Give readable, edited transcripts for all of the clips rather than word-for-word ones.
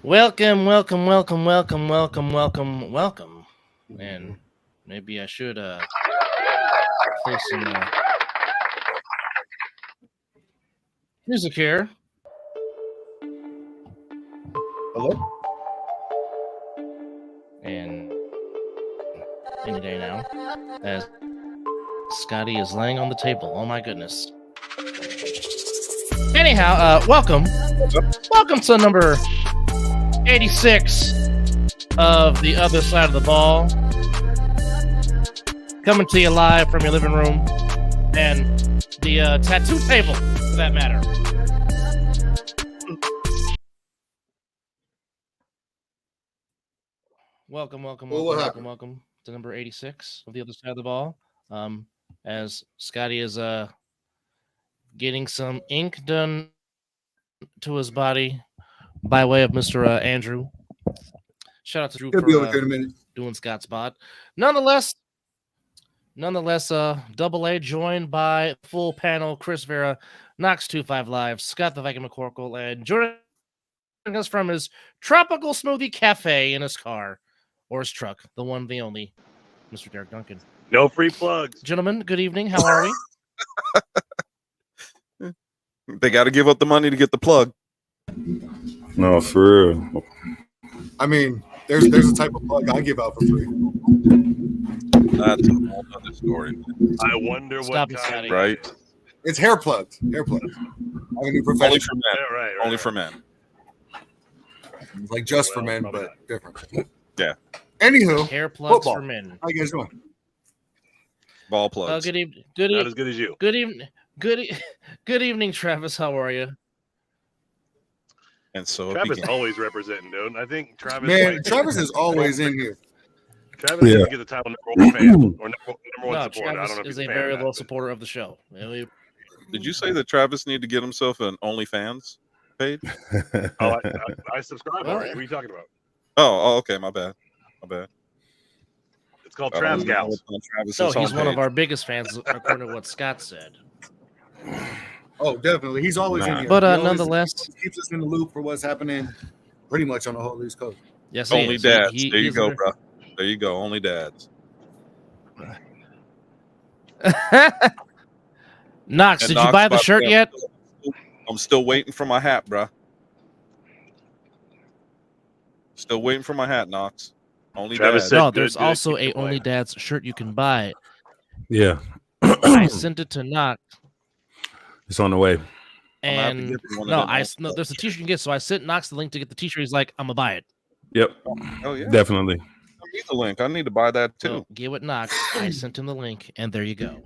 Welcome. And maybe I should play some music here. Hello? And any day now, as Scotty is laying on the table. Oh my goodness. Anyhow, welcome to number 86 of The Other Side of the Ball. Coming to you live from your living room and the tattoo table, for that matter. Welcome to number 86 of The Other Side of the Ball. As Scotty is getting some ink done to his body by way of Mr. Andrew. Shout out to Drew for doing Scott's bot. Nonetheless, Double A joined by full panel Chris Vera, Knox 25 Live, Scott the Viking McCorkle, and joining us from his tropical smoothie cafe in his car or his truck, the one, the only, Mr. Derek Duncan. No free plugs. Gentlemen, good evening. How are we? They got to give up the money to get the plug. No, for real. I mean, there's a type of plug I give out for free. That's a whole other story. I wonder Stop what it, kind. Scotty. Right? It's hair plugs. I have a new Only profession. for men. Yeah, right. Only for men. Like just for Well, men, probably but different. Yeah. Anywho, Hair plugs football. for men. how you guys doing? Ball plugs. Good evening. Not as good as you. Good evening, Travis. How are you? And so it Travis began. always representing, dude. I think Travis. Man, Travis is always in here. Travis needs to get the title number one fan or number one No, supporter. I don't know Travis if is he's a fan very or not, loyal but- supporter of the show. Did you say that Travis need to get himself an OnlyFans page? Oh, I subscribe Well, already. What are you talking about? Oh, okay. My bad. It's called I don't Travs know Gals. what's on Travis's So he's one of homepage. our biggest fans, according to what Scott said. Oh, definitely. He's always in Nah. here. But He always nonetheless, keeps us in the loop for what's happening pretty much on the whole East Coast. yes, he Only is. dads. He there you is go, a- bro. There you go. Only dads. Knox, And did Knox, you buy the by shirt way, yet? I'm still waiting for my hat, bro. Still waiting for my hat, Knox. Only Travis dads. said- No, good, there's good, also keep a it Only quiet. Dad's shirt you can buy. Yeah. I sent it to Knox, It's on the way. I'm gonna have to and get you one no, of them. no, there's a T-shirt you can get. So I sent Knox the link to get the T-shirt. He's like, "I'm gonna buy it." Yep. Oh yeah. Definitely. I need the link. I need to buy that too. So get with Knox. I sent him the link, and there you go.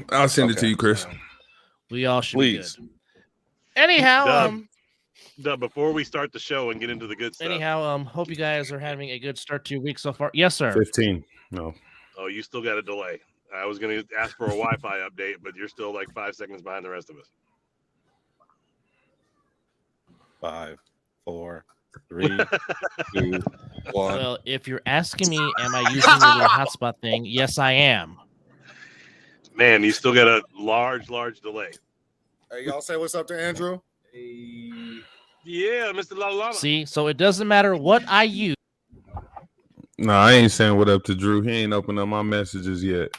I'll send it to Okay. you, Chris. We all should Please. be good. Anyhow, Dub. Doug, before we start the show and get into the good stuff. hope you guys are having a good start to your week so far. Yes, sir. 15. No. Oh, you still got a delay. I was going to ask for a Wi-Fi update, but you're still like 5 seconds behind the rest of us. 5, 4, 3, 2, 1. Well, if you're asking me, am I using the little hotspot thing? Yes, I am. Man, you still got a large delay. Hey, y'all say what's up to Andrew? Yeah, Mr. La La. See, so it doesn't matter what I use. No, I ain't saying what up to Drew. He ain't opened up my messages yet.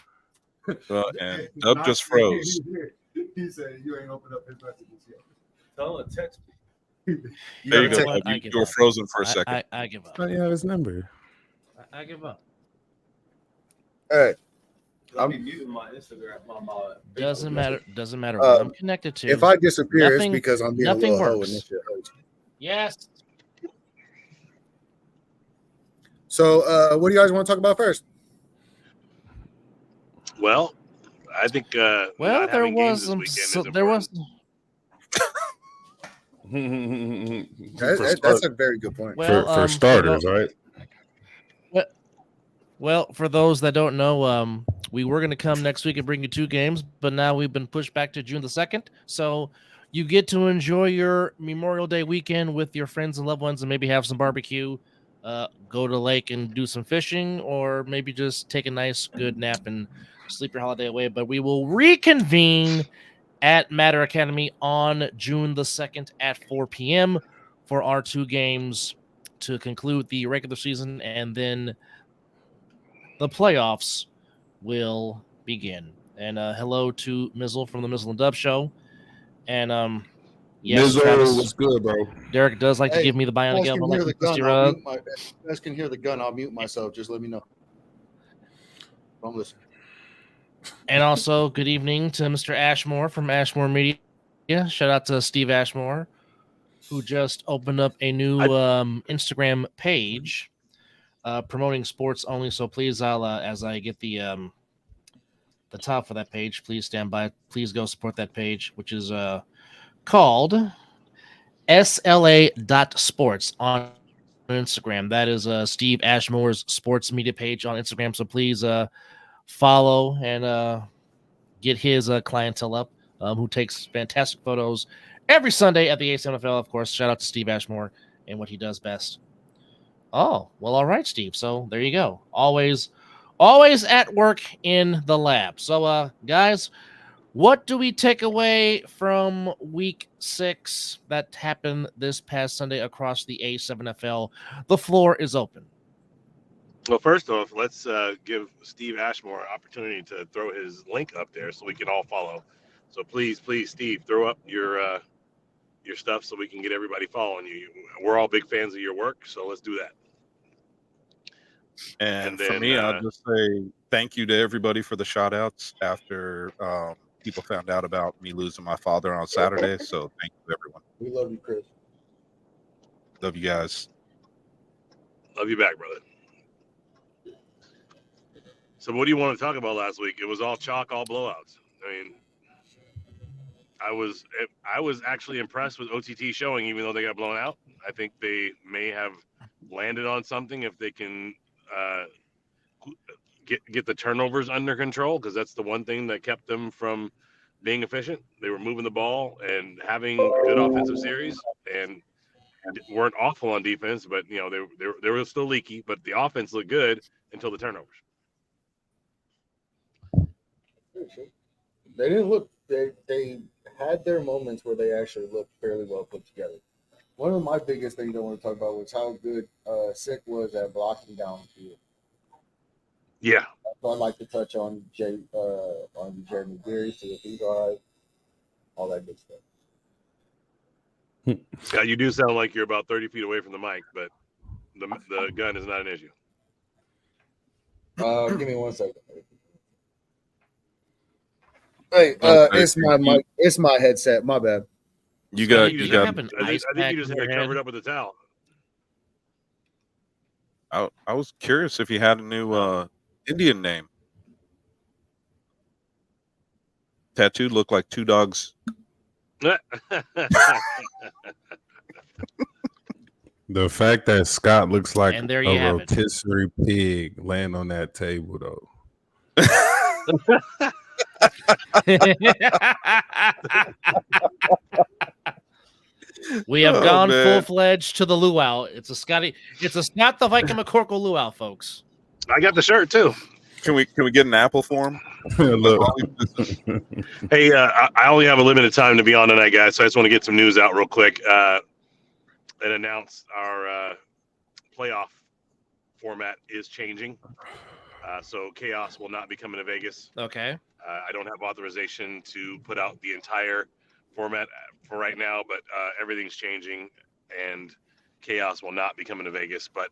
And Dub just froze. He said you ain't opened up his messages yet. Tell him to text There you know go. what? Dub. I You give were up. frozen for a second. I give up. I have his number. I give up. Hey, I'll be muting my Instagram. My Doesn't matter. Doesn't matter Uh, what I'm connected to. if I disappear, Nothing- it's because I'm being a nothing little hoe works. and this shit hurts. Yes. So, what do you guys want to talk about first? Well, I think. Well, not there having games was this some. weekend So is there was. That's a very good point. Well, for starters, right? Well, for those that don't know, we were going to come next week and bring you 2 games, but now we've been pushed back to June the 2nd. So you get to enjoy your Memorial Day weekend with your friends and loved ones and maybe have some barbecue, go to the lake and do some fishing, or maybe just take a nice, good nap and sleep your holiday away. But we will reconvene at Matter Academy on June the 2nd at 4 p.m. for our 2 games to conclude the regular season, and then the playoffs will begin. And hello to Mizzle from the Mizzle and Dub Show. And yes, Mizzle, Travis, what's good, bro? Derek does like to Hey, give me the You bionic guys elbow can hear like the Mr. gun. I'll Rug. mute you guys can hear the gun. I'll mute myself. Just let me know. Don't listen. And also, good evening to Mr. Ashmore from Ashmore Media. Shout out to Steve Ashmore, who just opened up a new Instagram page promoting sports only. So please, I'll as I get the top for that page, please stand by. Please go support that page, which is called SLA.sports on Instagram. That is Steve Ashmore's sports media page on Instagram. So please follow and get his clientele up, who takes fantastic photos every Sunday at the Ace NFL. Of course, shout out to Steve Ashmore and what he does best. Oh, well, all right, Steve. So there you go. Always at work in the lab. So, guys, what do we take away from week 6 that happened this past Sunday across the A7FL? The floor is open. Well, first off, let's give Steve Ashmore an opportunity to throw his link up there so we can all follow. So please, Steve, throw up your stuff so we can get everybody following you. We're all big fans of your work, so let's do that. And then, for me, I'll just say thank you to everybody for the shout outs after people found out about me losing my father on Saturday. So thank you to everyone. We love you, Chris. Love you guys. Love you back, brother. So what do you want to talk about last week? It was all chalk, all blowouts. I mean, I was actually impressed with OTT showing, even though they got blown out. I think they may have landed on something if they can get the turnovers under control, because that's the one thing that kept them from being efficient. They were moving the ball and having good offensive series, and weren't awful on defense, but they were still leaky. But the offense looked good until the turnovers. They didn't look. They had their moments where they actually looked fairly well put together. One of my biggest things I want to talk about was how good Sick was at blocking down the field. Yeah. So I'd like to touch on Jeremy Geary, see if he's all right, all that good stuff. Yeah, you do sound like you're about 30 feet away from the mic, but the gun is not an issue. Give me 1 second. Hey, it's my mic. It's my headset. My bad. You got. I think you just had it covered up with a towel. I was curious if you had a new Indian name. Tattooed looked like two dogs. The fact that Scott looks like And there a you have it. rotisserie pig laying on that table, though. We have Oh, gone man. full-fledged to the luau. It's a Scott the Viking McCorkle luau, folks. I got the shirt too. Can we get an apple for him? Look. Hey, I only have a limited time to be on tonight, guys, so I just want to get some news out real quick and announce our playoff format is changing. So Chaos will not be coming to Vegas. Okay. I don't have authorization to put out the entire format for right now, but everything's changing, and Chaos will not be coming to Vegas. But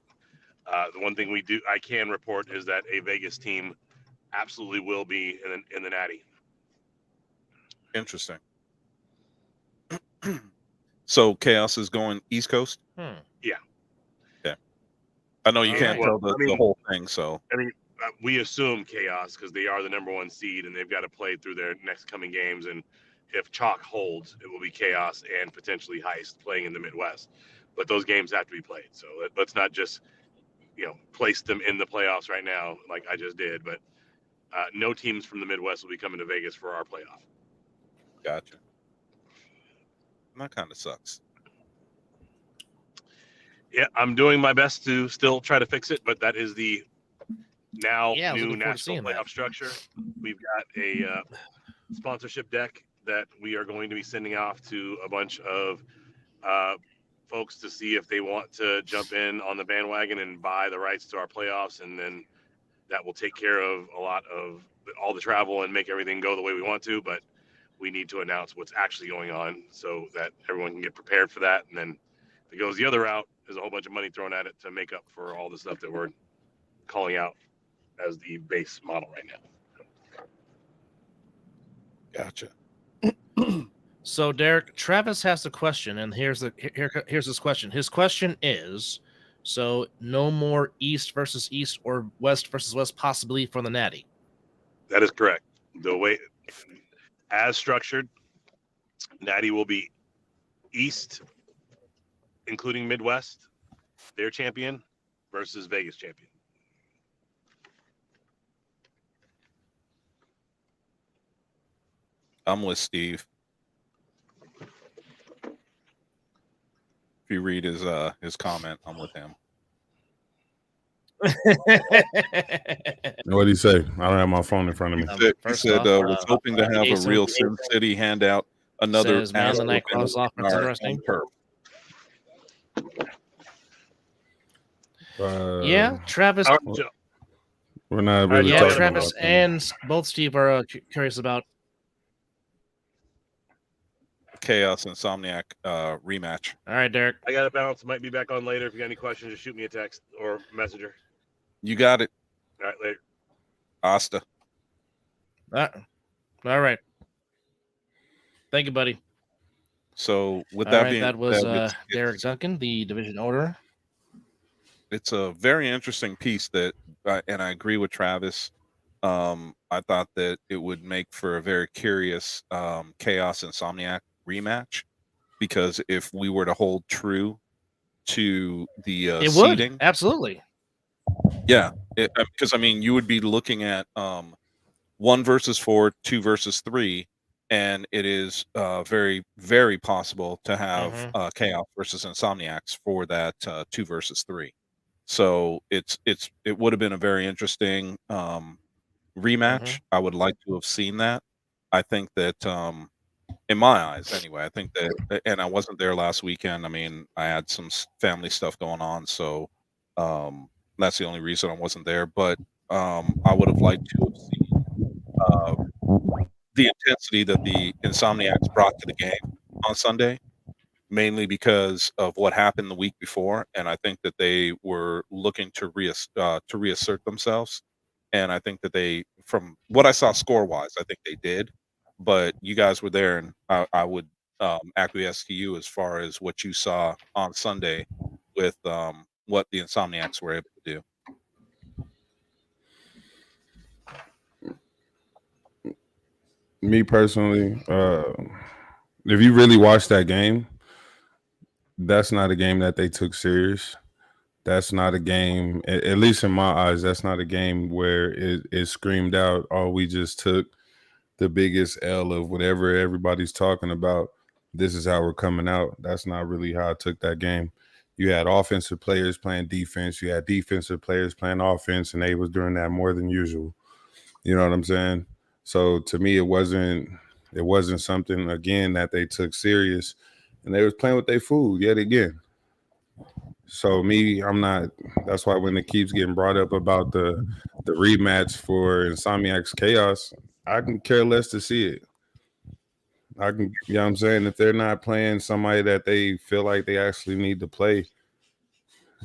the one thing I can report is that a Vegas team absolutely will be in the Natty. Interesting. So Chaos is going East Coast? Hmm. Yeah. Yeah. I know you can't tell the whole thing, so. I mean, we assume Chaos because they are the number 1 seed and they've got to play through their next coming games. And if chalk holds, it will be Chaos and potentially Heist playing in the Midwest. But those games have to be played. So let's not just, place them in the playoffs right now like I just did. But no teams from the Midwest will be coming to Vegas for our playoff. Gotcha. That kind of sucks. Yeah, I'm doing my best to still try to fix it, but that is the new looking forward to national seeing playoff that. structure. We've got a sponsorship deck that we are going to be sending off to a bunch of folks to see if they want to jump in on the bandwagon and buy the rights to our playoffs, and then that will take care of a lot of all the travel and make everything go the way we want to. But we need to announce what's actually going on so that everyone can get prepared for that. And then if it goes the other route, there's a whole bunch of money thrown at it to make up for all the stuff that we're calling out as the base model right now. Gotcha. So Derek, Travis has a question, and here's his question. His question is, so no more East versus East or West versus West possibly for the Natty. That is correct. The way as structured, Natty will be East, including Midwest, their champion, versus Vegas champion. I'm with Steve. If you read his comment, I'm with him. What'd he say? I don't have my phone in front of me. He First said, off, was hoping to have a Jason real Sim City handout, another says, man, the night cross offense is interesting. Yeah, Travis. We're not really Yeah, talking Travis about that. and both Steve are curious about. Chaos Insomniac rematch. All right, Derek. I got to bounce. Might be back on later. If you got any questions, just shoot me a text or messenger. You got it, All right, later. Asta. All right. Thank you, buddy. So with All that right, being that was it's- Derek Duncan, the division order. it's a very interesting piece that, and I agree with Travis. I thought that it would make for a very curious Chaos Insomniac rematch, because if we were to hold true to the It seeding, would absolutely. yeah, because I mean, you would be looking at 1 versus 4, 2 versus 3, and it is very, very possible to have Chaos versus Insomniacs for that 2 versus 3. So it would have been a very interesting rematch. I would like to have seen that. I think that in my eyes anyway, I think that, and I wasn't there last weekend. I mean, I had some family stuff going on, so that's the only reason I wasn't there. But I would have liked to have seen the intensity that the Insomniacs brought to the game on Sunday, mainly because of what happened the week before, and I think that they were looking to reassert themselves. And I think that they, from what I saw score-wise, I think they did. But you guys were there, and I would acquiesce to you as far as what you saw on Sunday with what the Insomniacs were able to do. Me personally, if you really watch that game, that's not a game that they took serious. That's not a game, at least in my eyes, that's not a game where it screamed out, oh, we just took the biggest L of whatever everybody's talking about. This is how we're coming out. That's not really how I took that game. You had offensive players playing defense. You had defensive players playing offense, and they was doing that more than usual. You know what I'm saying? So to me, it wasn't something, again, that they took serious, and they was playing with their food yet again. So me, I'm not. That's why when it keeps getting brought up about the rematch for Insomniac's Chaos, I can care less to see it. I can, you know what I'm saying? If they're not playing somebody that they feel like they actually need to play,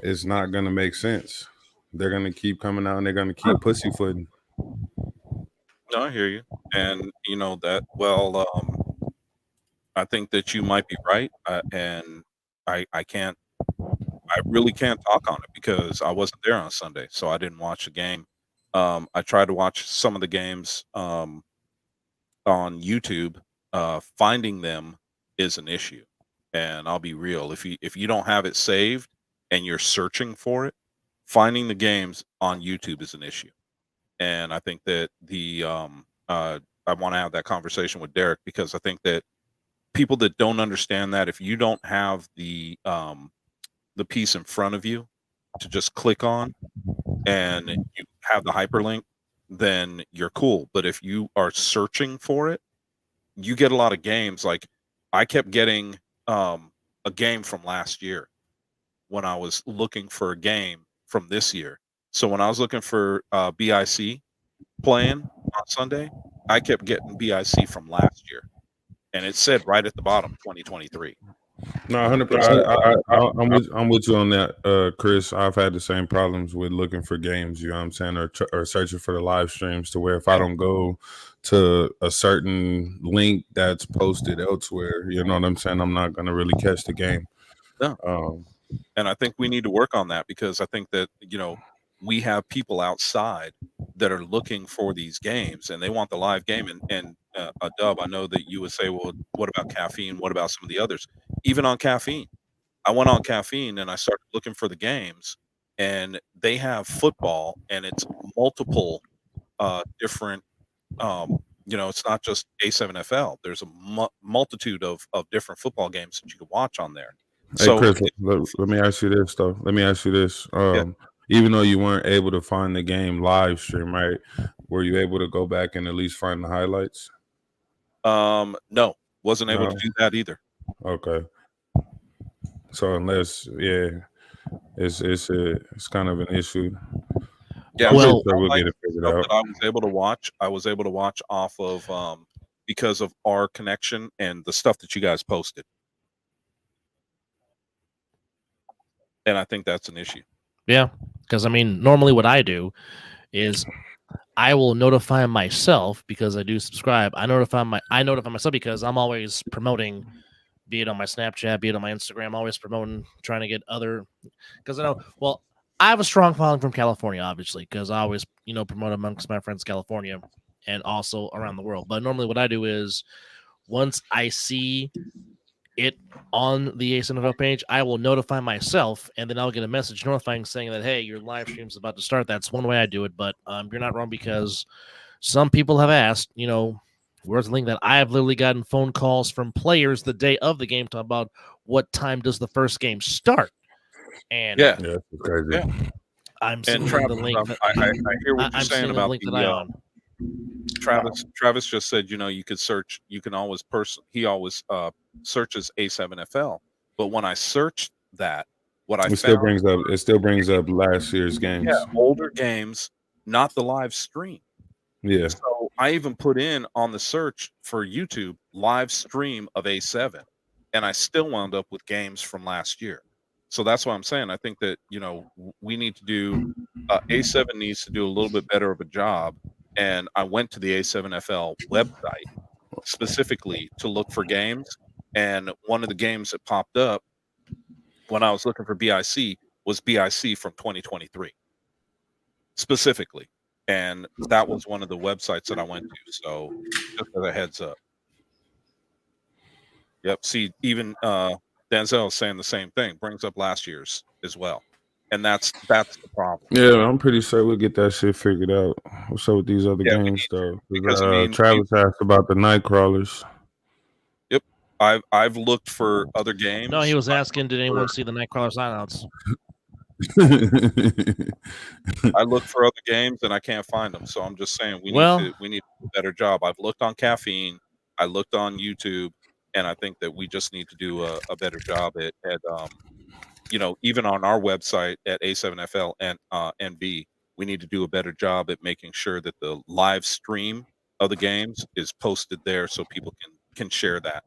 it's not going to make sense. They're going to keep coming out and they're going to keep pussyfooting. No, I hear you. And you know that, well, I think that you might be right. And I really can't talk on it because I wasn't there on Sunday, so I didn't watch the game. I tried to watch some of the games on YouTube. Finding them is an issue, and I'll be real. If you don't have it saved and you're searching for it, finding the games on YouTube is an issue. And I think that I want to have that conversation with Derek, because I think that people that don't understand that, if you don't have the piece in front of you to just click on and you have the hyperlink, then you're cool. But if you are searching for it, you get a lot of games. Like I kept getting a a game from last year when I was looking for a game from this year. So when I was looking for BIC playing on Sunday, I kept getting BIC from last year, and it said right at the bottom 2023. No, 100%. I'm with you on that, Chris. I've had the same problems with looking for games. You know what I'm saying, or searching for the live streams. To where if I don't go to a certain link that's posted elsewhere, you know what I'm saying, I'm not gonna really catch the game. Yeah. And I think we need to work on that, because I think that, we have people outside that are looking for these games and they want the live game. And a Dub, I know that you would say, well, what about Caffeine? What about some of the others? Even on Caffeine, I went on Caffeine and I started looking for the games, and they have football, and it's multiple different. It's not just A7FL. There's a multitude of different football games that you can watch on there. Hey, So, Chris, let me ask you this, though. Let me ask you this. Even though you weren't able to find the game live stream, right? Were you able to go back and at least find the highlights? no, wasn't able No. to do that either. Okay. So unless, it's kind of an issue. Yeah, Well- we'll get it figured Stuff out. that I was able to watch off of because of our connection and the stuff that you guys posted. And I think that's an issue. Yeah, because I mean, normally what I do is I will notify myself, because I do subscribe. I notify myself because I'm always promoting, be it on my Snapchat, be it on my Instagram, always promoting, trying to get other. Because I have a strong following from California, obviously, because I always promote amongst my friends in California and also around the world. But normally what I do is once I see it on the A7FL page, I will notify myself, and then I'll get a message notifying saying that, hey, your live stream's about to start. That's one way I do it, but you're not wrong, because some people have asked, where's the link that I have literally gotten phone calls from players the day of the game talking about what time does the first game start. And Yeah, it's crazy. Yeah. I'm And sending Travis, the link. I hear what you're I'm saying sending the about link that I own. Travis just said, you could search, you can always he always searches A7FL. But when I searched that, what I It still found, brings up last year's games. older games, not the live stream. Yeah. So I even put in on the search for YouTube live stream of A7, and I still wound up with games from last year. So that's why I'm saying I think that we need to do A7 needs to do a little bit better of a job. And I went to the A7FL website specifically to look for games, and one of the games that popped up when I was looking for BIC was BIC from 2023 specifically. And that was one of the websites that I went to. So just as a heads up. Yep. See, even Denzel is saying the same thing, brings up last year's as well. And that's the problem. Yeah, I'm pretty sure we'll get that shit figured out. What's up with these other Yeah, we games, need though? because, Travis asked about the night crawlers. Yep. I've looked for other games. No, he was asking, did anyone see the Nightcrawler signouts? I look for other games and I can't find them. So I'm just saying we need to do a better job. I've looked on Caffeine, I looked on YouTube, and I think that we just need to do a better job at even on our website at A7FL and NB, we need to do a better job at making sure that the live stream of the games is posted there so people can share that.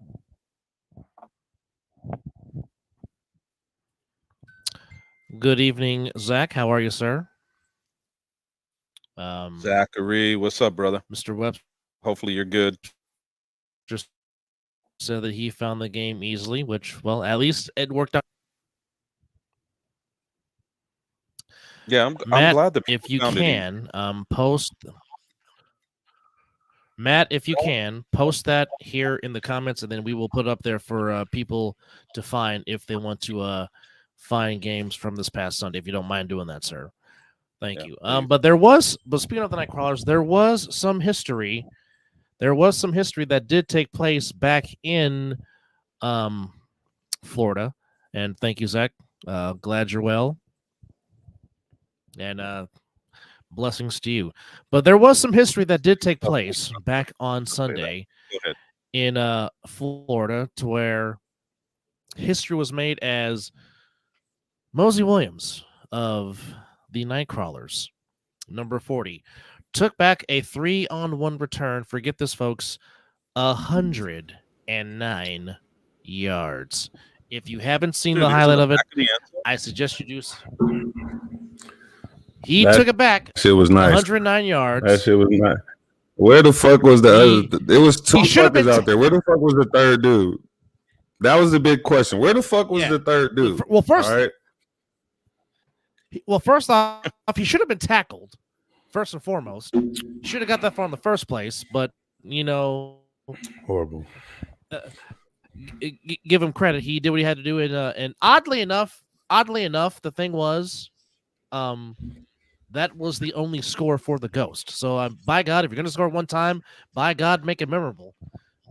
Good evening, Zach. How are you, sir? Zachary, what's up, brother? Mr. Webster Hopefully you're good. just said that he found the game easily, which, well, at least it worked out. Yeah, I'm Matt, glad that if people you found it easy. can, post. Matt, if you can, post that here in the comments, and then we will put up there for people to find if they want to find games from this past Sunday, if you don't mind doing that, sir. Thank you. But speaking of the Nightcrawlers, there was some history. There was some history that did take place back in Florida. And thank you, Zach. Glad you're well. And blessings to you. But there was some history that did take place back on Sunday in Florida, to where history was made as Mosey Williams of the Nightcrawlers, number 40, took back a 3-on-1 return. Forget this, folks. 109 yards. If you haven't seen Dude, the it was in highlight the of it, back of the end zone. I suggest you do. He That took it back. Shit was nice. 109 yards. That shit was nice. Where the fuck was the other? There was two should have fuckers been out there. Where the fuck was the third dude? That was the big question. Where the fuck was Yeah. the third dude? Well, first, All right. first off, he should have been tackled. First and foremost, should have got that far in the first place. But you know, Horrible. give him credit. He did what he had to do. And oddly enough, the thing was, that was the only score for the Ghost. So, by God, if you're going to score one time, by God, make it memorable.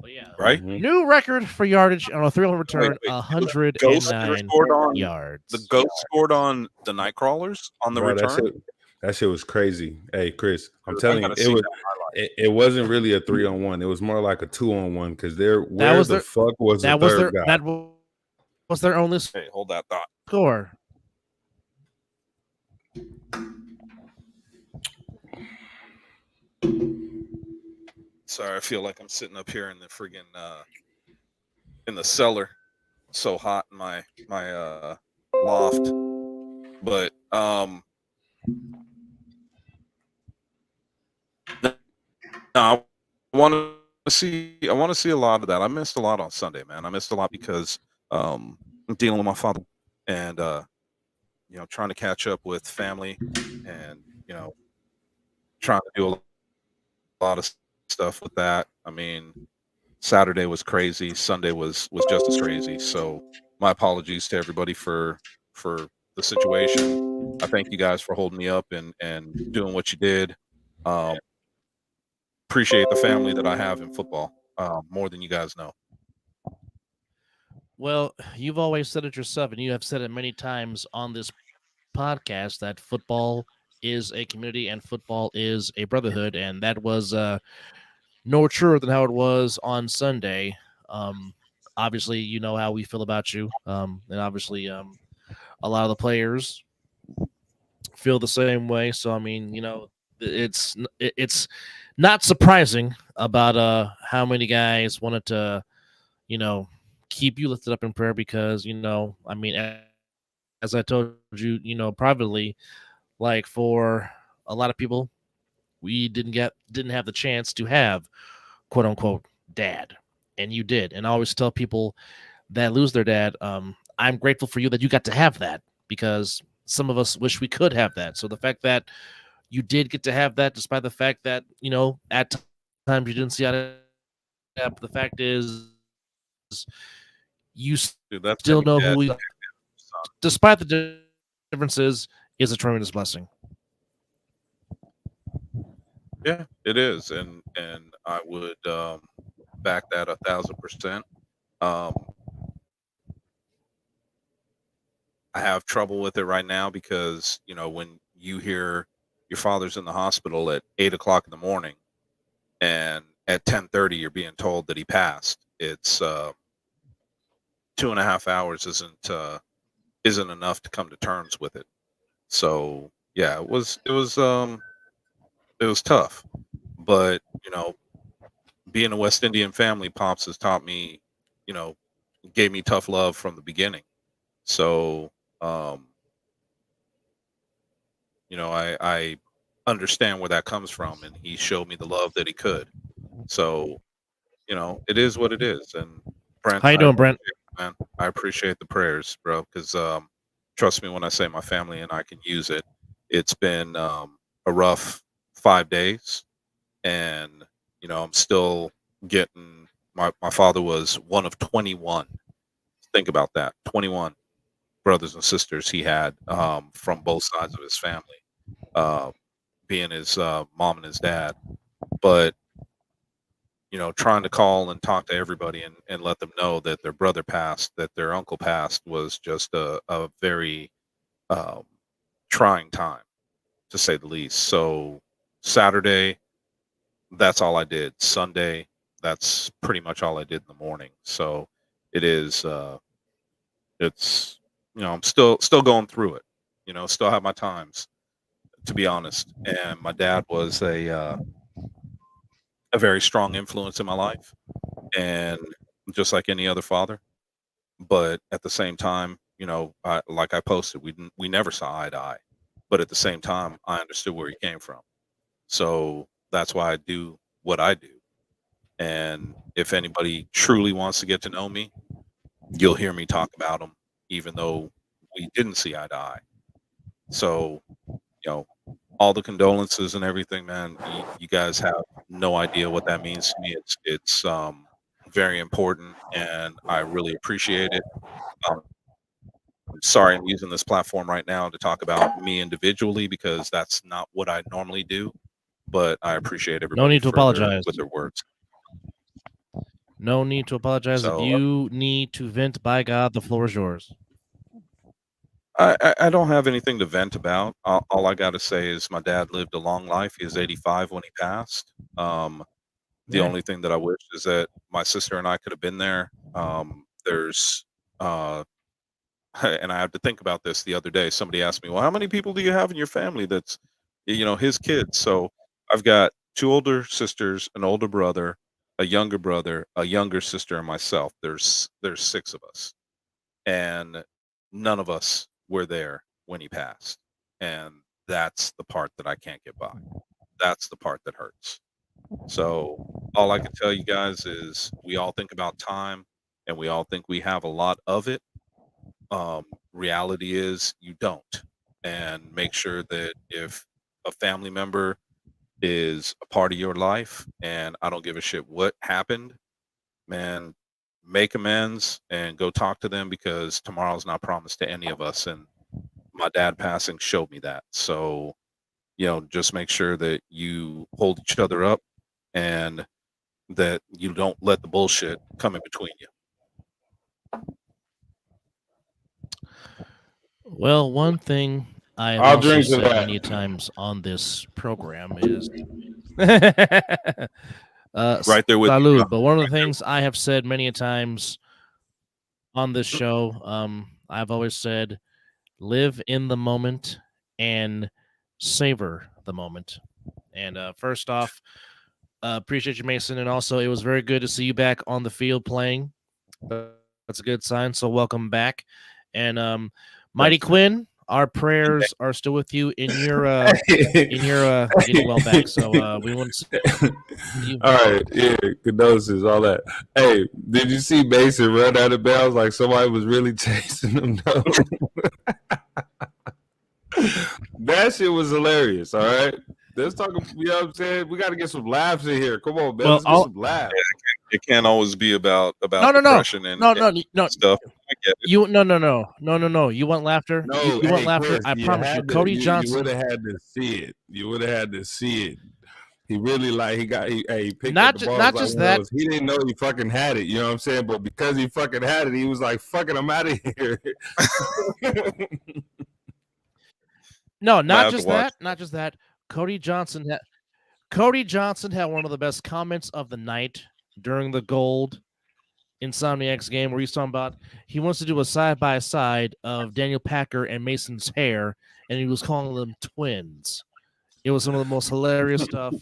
But yeah, Right? Mhm. new record for yardage on a 3-on return, Wait, 109 scored on yards. the Ghost scored on the Nightcrawlers on the Bro, return. that shit was crazy. Hey, Chris, I'm I telling you, gotta it see was. that highlight. It wasn't really a 3-on-1. It was more like a 2-on-1 because where was the their- fuck was That the was third their guy? that was their only Hey, hold that thought. score. Sorry, I feel like I'm sitting up here in the friggin' in the cellar. So hot in my loft. But no, I want to see a lot of that. I missed a lot on Sunday, man. I missed a lot because I'm dealing with my father and trying to catch up with family and trying to do a lot of stuff with that. I mean, Saturday was crazy. Sunday was just as crazy. So my apologies to everybody for the situation. I thank you guys for holding me up and doing what you did. Appreciate the family that I have in football more than you guys know. Well, you've always said it yourself, and you have said it many times on this podcast that football is a community and football is a brotherhood, and that was no truer than how it was on Sunday. Obviously, you know how we feel about you, and obviously, a lot of the players feel the same way. So, I mean, it's not surprising about how many guys wanted to, keep you lifted up in prayer because, I mean, as I told you, privately, like for a lot of people, we didn't have the chance to have quote unquote dad, and you did. And I always tell people that lose their dad, I'm grateful for you that you got to have that because some of us wish we could have that. So the fact that you did get to have that, despite the fact that at times you didn't see out of that, but the fact is you Dude, that's still gonna know be who we dead. are, despite the differences, is a tremendous blessing. Yeah, it is, and I would back that 1,000%. I have trouble with it right now because when you hear your father's in the hospital at 8 o'clock in the morning, and at 10:30 you're being told that he passed. It's 2.5 hours isn't enough to come to terms with it. So yeah, it was tough, but being a West Indian family, Pops has taught me, gave me tough love from the beginning. So I understand where that comes from, and he showed me the love that he could. So it is what it is. And Brent, How you doing, Brent? man, I appreciate the prayers, bro, because trust me when I say my family and I can use it. It's been a rough 5 days, and I'm still getting my father was one of 21. Think about that. 21 brothers and sisters he had from both sides of his family, being his mom and his dad. But trying to call and talk to everybody and let them know that their brother passed, that their uncle passed, was just a very trying time, to say the least. So Saturday, that's all I did. Sunday, that's pretty much all I did in the morning. So it is it's, I'm still going through it. Still have my times, to be honest. And my dad was a very strong influence in my life, and just like any other father. But at the same time, like I posted, we never saw eye to eye. But at the same time, I understood where he came from. So that's why I do what I do. And if anybody truly wants to get to know me, you'll hear me talk about him, even though we didn't see eye to eye. So, all the condolences and everything, man. You guys have no idea what that means to me. It's very important, and I really appreciate it. Um, I'm sorry I'm using this platform right now to talk about me individually because that's not what I normally do. But I appreciate everybody need to apologize. with their words. No need to apologize. So, if you need to vent, by God, the floor is yours. I don't have anything to vent about. All I got to say is my dad lived a long life. He was 85 when he passed. The Yeah. only thing that I wish is that my sister and I could have been there. There's, and I have to think about this the other day. Somebody asked me, well, how many people do you have in your family that's, his kids? So I've got 2 older sisters, an older brother, a younger sister, and myself. There's 6 of us. And none of us were there when he passed. And that's the part that I can't get by. That's the part that hurts. So all I can tell you guys is we all think about time and we all think we have a lot of it. Reality is you don't. And make sure that if a family member is a part of your life, and I don't give a shit what happened, man, make amends and go talk to them because tomorrow's not promised to any of us. And my dad passing showed me that. So, just make sure that you hold each other up and that you don't let the bullshit come in between you. Well, one thing I have I'll also drink to said that. many times on this program is Right there with you, salud. John. But one of the things I have said many a times on this show, I've always said, live in the moment and savor the moment. And first off, appreciate you, Mason. And also, it was very good to see you back on the field playing. That's a good sign. So welcome back. And Mighty Thanks. Quinn, our prayers are still with you in your getting well back. So we want to see you. All right, yeah, condolences, all that. Hey, did you see Mason run out of bounds like somebody was really chasing him? No. That shit was hilarious. All right, let's talk. You know what I'm saying? We got to get some laughs in here. Come on, man. Well, Let's get some laughs. It can't always be about No. depression and stuff. I get it. You no. You want laughter? No, you want laughter? Chris, I promise you. had to- Cody you Johnson. would have had to see it. You would have had to see it. He really he picked Not up the ju- ball. not like just one of that. those. He didn't know he fucking had it. You know what I'm saying? But because he fucking had it, he was like, "Fucking, I'm out of here." No, have not to just watch. that. Not just that. Cody Johnson had one of the best comments of the night during the Gold Insomniacs game, where he's talking about he wants to do a side by side of Daniel Packer and Mason's hair, and he was calling them twins. It was some of the most hilarious stuff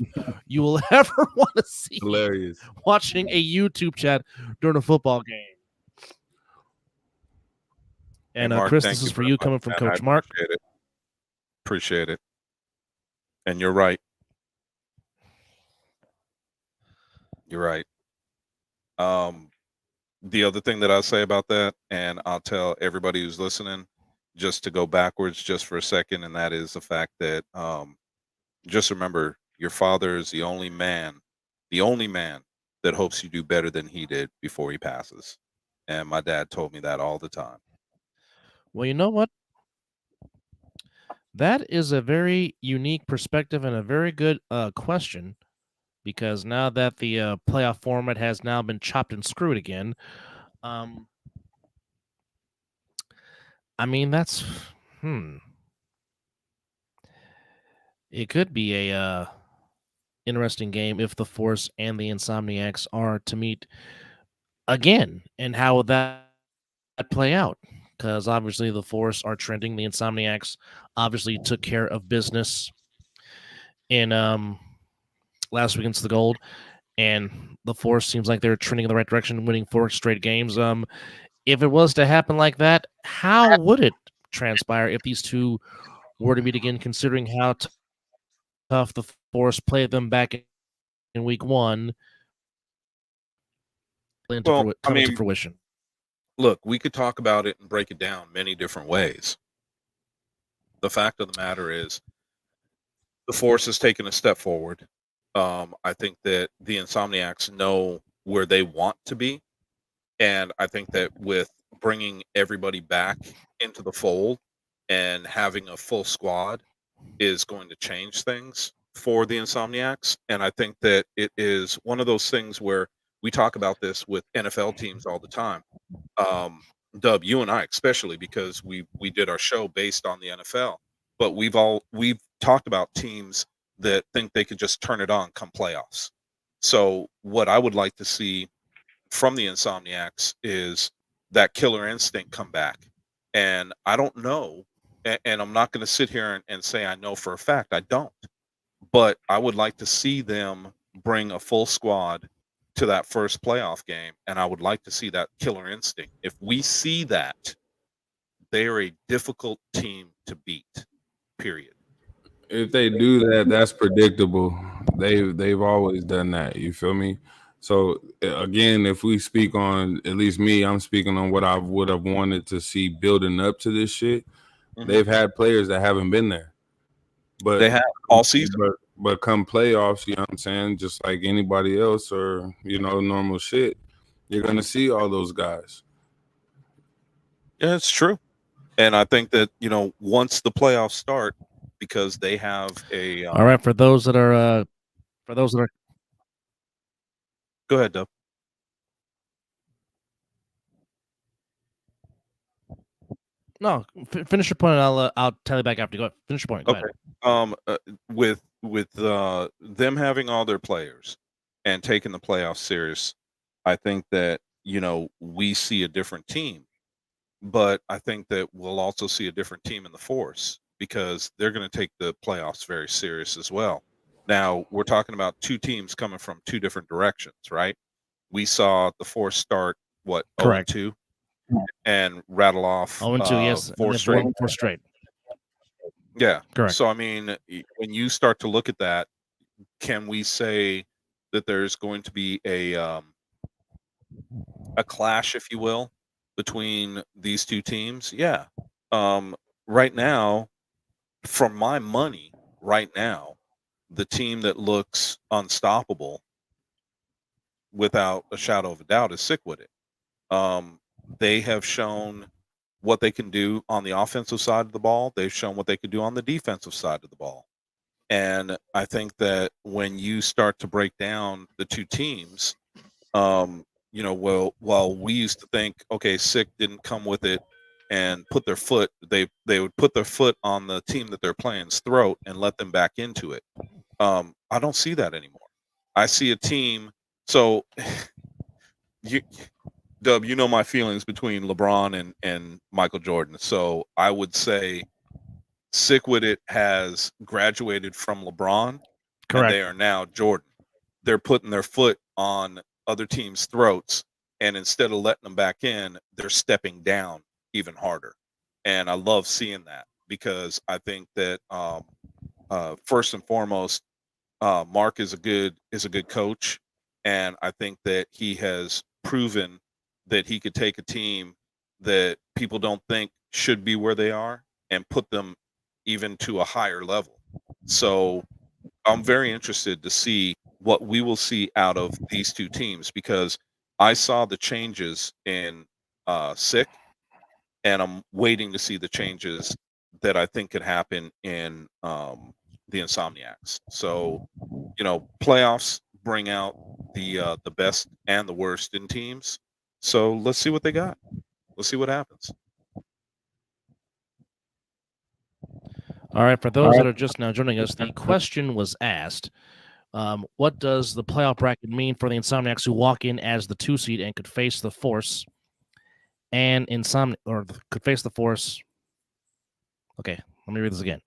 you will ever want to see Hilarious. watching a YouTube chat during a football game. And Mark, Chris, thank this you is for very you much, coming from man. Coach I Mark. Appreciate it. And you're right. You're right. The other thing that I'll say about that, and I'll tell everybody who's listening, just to go backwards just for a second, and that is the fact that just remember your father is the only man that hopes you do better than he did before he passes. And my dad told me that all the time. Well, you know what? That is a very unique perspective and a very good question, because now that the playoff format has now been chopped and screwed again, I mean, that's it could be a interesting game if the Force and the Insomniacs are to meet again, and how would that play out? because obviously the Force are trending. The Insomniacs obviously took care of business in last week against the Gold, and the Force seems like they're trending in the right direction, winning 4 straight games. If it was to happen like that, how would it transpire if these two were to meet again, considering how tough the Force played them back in week 1 Well, I come into mean, fruition? look, we could talk about it and break it down many different ways. The fact of the matter is, the Force has taken a step forward. I think that the Insomniacs know where they want to be. And I think that with bringing everybody back into the fold and having a full squad is going to change things for the Insomniacs. And I think that it is one of those things where we talk about this with NFL teams all the time. Dub, you and I especially, because we did our show based on the NFL, but we've talked about teams that think they could just turn it on come playoffs. So what I would like to see from the Insomniacs is that killer instinct come back. And I don't know, and I'm not going to sit here and say I know for a fact. I don't. But I would like to see them bring a full squad to that first playoff game, and I would like to see that killer instinct. If we see that, they are a difficult team to beat, period. If they do that, that's predictable. They've always done that. You feel me? So again, if we speak on, at least me, I'm speaking on what I would have wanted to see building up to this shit. Mhm. They've had players that haven't been there, but They have all season. But come playoffs, you know what I'm saying? Just like anybody else, or normal shit, you're gonna see all those guys. Yeah, it's true. And I think that, once the playoffs start, because they have a All right, for those that are go ahead, Dub. no, finish your point, and I'll tell you back after. Go ahead. Finish your point. Go ahead. With them having all their players and taking the playoffs serious, I think that we see a different team, but I think that we'll also see a different team in the Force because they're going to take the playoffs very serious as well. Now we're talking about two teams coming from two different directions, right? We saw the Force start Correct. 0-2 and rattle off 0-2, yes, 4 and straight. 4 straight. Yeah. Correct. So I mean, when you start to look at that, can we say that there's going to be a clash, if you will, between these two teams? Yeah. Right now, for my money, right now, the team that looks unstoppable, without a shadow of a doubt, is Sick With It. They have shown what they can do on the offensive side of the ball. They've shown what they can do on the defensive side of the ball. And I think that when you start to break down the two teams, while we used to think, okay, Sick didn't come with it and put their foot, they would put their foot on the team that they're playing's throat and let them back into it. I don't see that anymore. I see a team. So Dub, you know my feelings between LeBron and Michael Jordan. So I would say Sick With It has graduated from LeBron. Correct. And they are now Jordan. They're putting their foot on other teams' throats, and instead of letting them back in, they're stepping down even harder. And I love seeing that because I think that first and foremost, Mark is a good coach, and I think that he has proven that he could take a team that people don't think should be where they are and put them even to a higher level. So I'm very interested to see what we will see out of these two teams because I saw the changes in Sick, and I'm waiting to see the changes that I think could happen in the Insomniacs. So, playoffs bring out the best and the worst in teams. So let's see what they got. Let's see what happens. All right, for those that are just now joining us, the question was asked, what does the playoff bracket mean for the Insomniacs who walk in as the 2 seed and could face the Force? and could face the Force. Okay, let me read this again.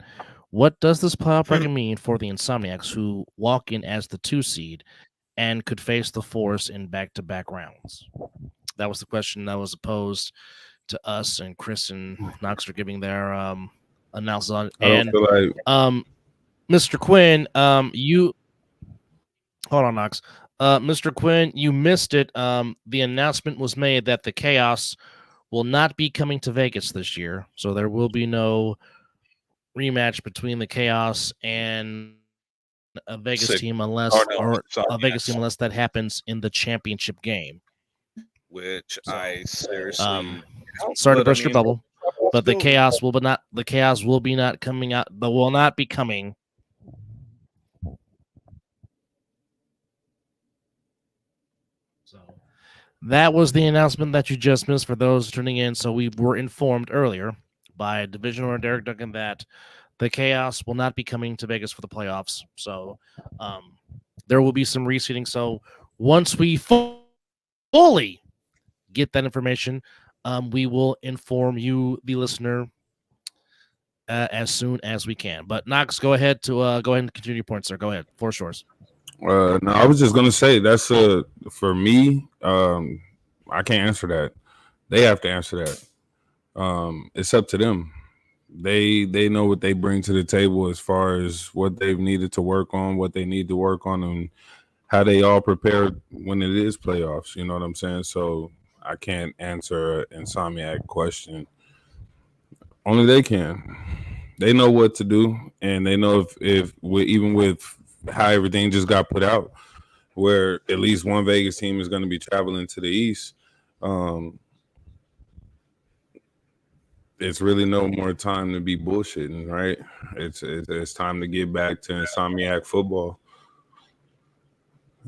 What does this playoff bracket mean for the Insomniacs, who walk in as the 2 seed and could face the Force in back-to-back rounds? That was the question that was posed to us, and Chris and Knox are giving their analysis on it. I don't And feel like Mr. Quinn, you hold on, Knox. Mr. Quinn, you missed it. The announcement was made that the Chaos will not be coming to Vegas this year, so there will be no rematch between the Chaos and a Vegas Sick. team unless a Vegas team unless that happens in the championship game. Which I seriously sorry to but, I burst your mean, bubble, but the still- Chaos will be not coming out. They will not be coming. So that was the announcement that you just missed for those tuning in. So we were informed earlier by Division Owner Derek Duncan that the Chaos will not be coming to Vegas for the playoffs. So there will be some reseeding. So once we fully get that information, we will inform you, the listener, as soon as we can. But Knox, go ahead and continue your points, sir. Go ahead. Floor is yours. no, I was just gonna say that's for me. I can't answer that. They have to answer that. It's up to them. They know what they bring to the table as far as what they've needed to work on, what they need to work on, and how they all prepare when it is playoffs. You know what I'm saying? So I can't answer an Insomniac question. Only they can. They know what to do, and they know if even with how everything just got put out, where at least one Vegas team is going to be traveling to the East, it's really no more time to be bullshitting, right? It's time to get back to Insomniac football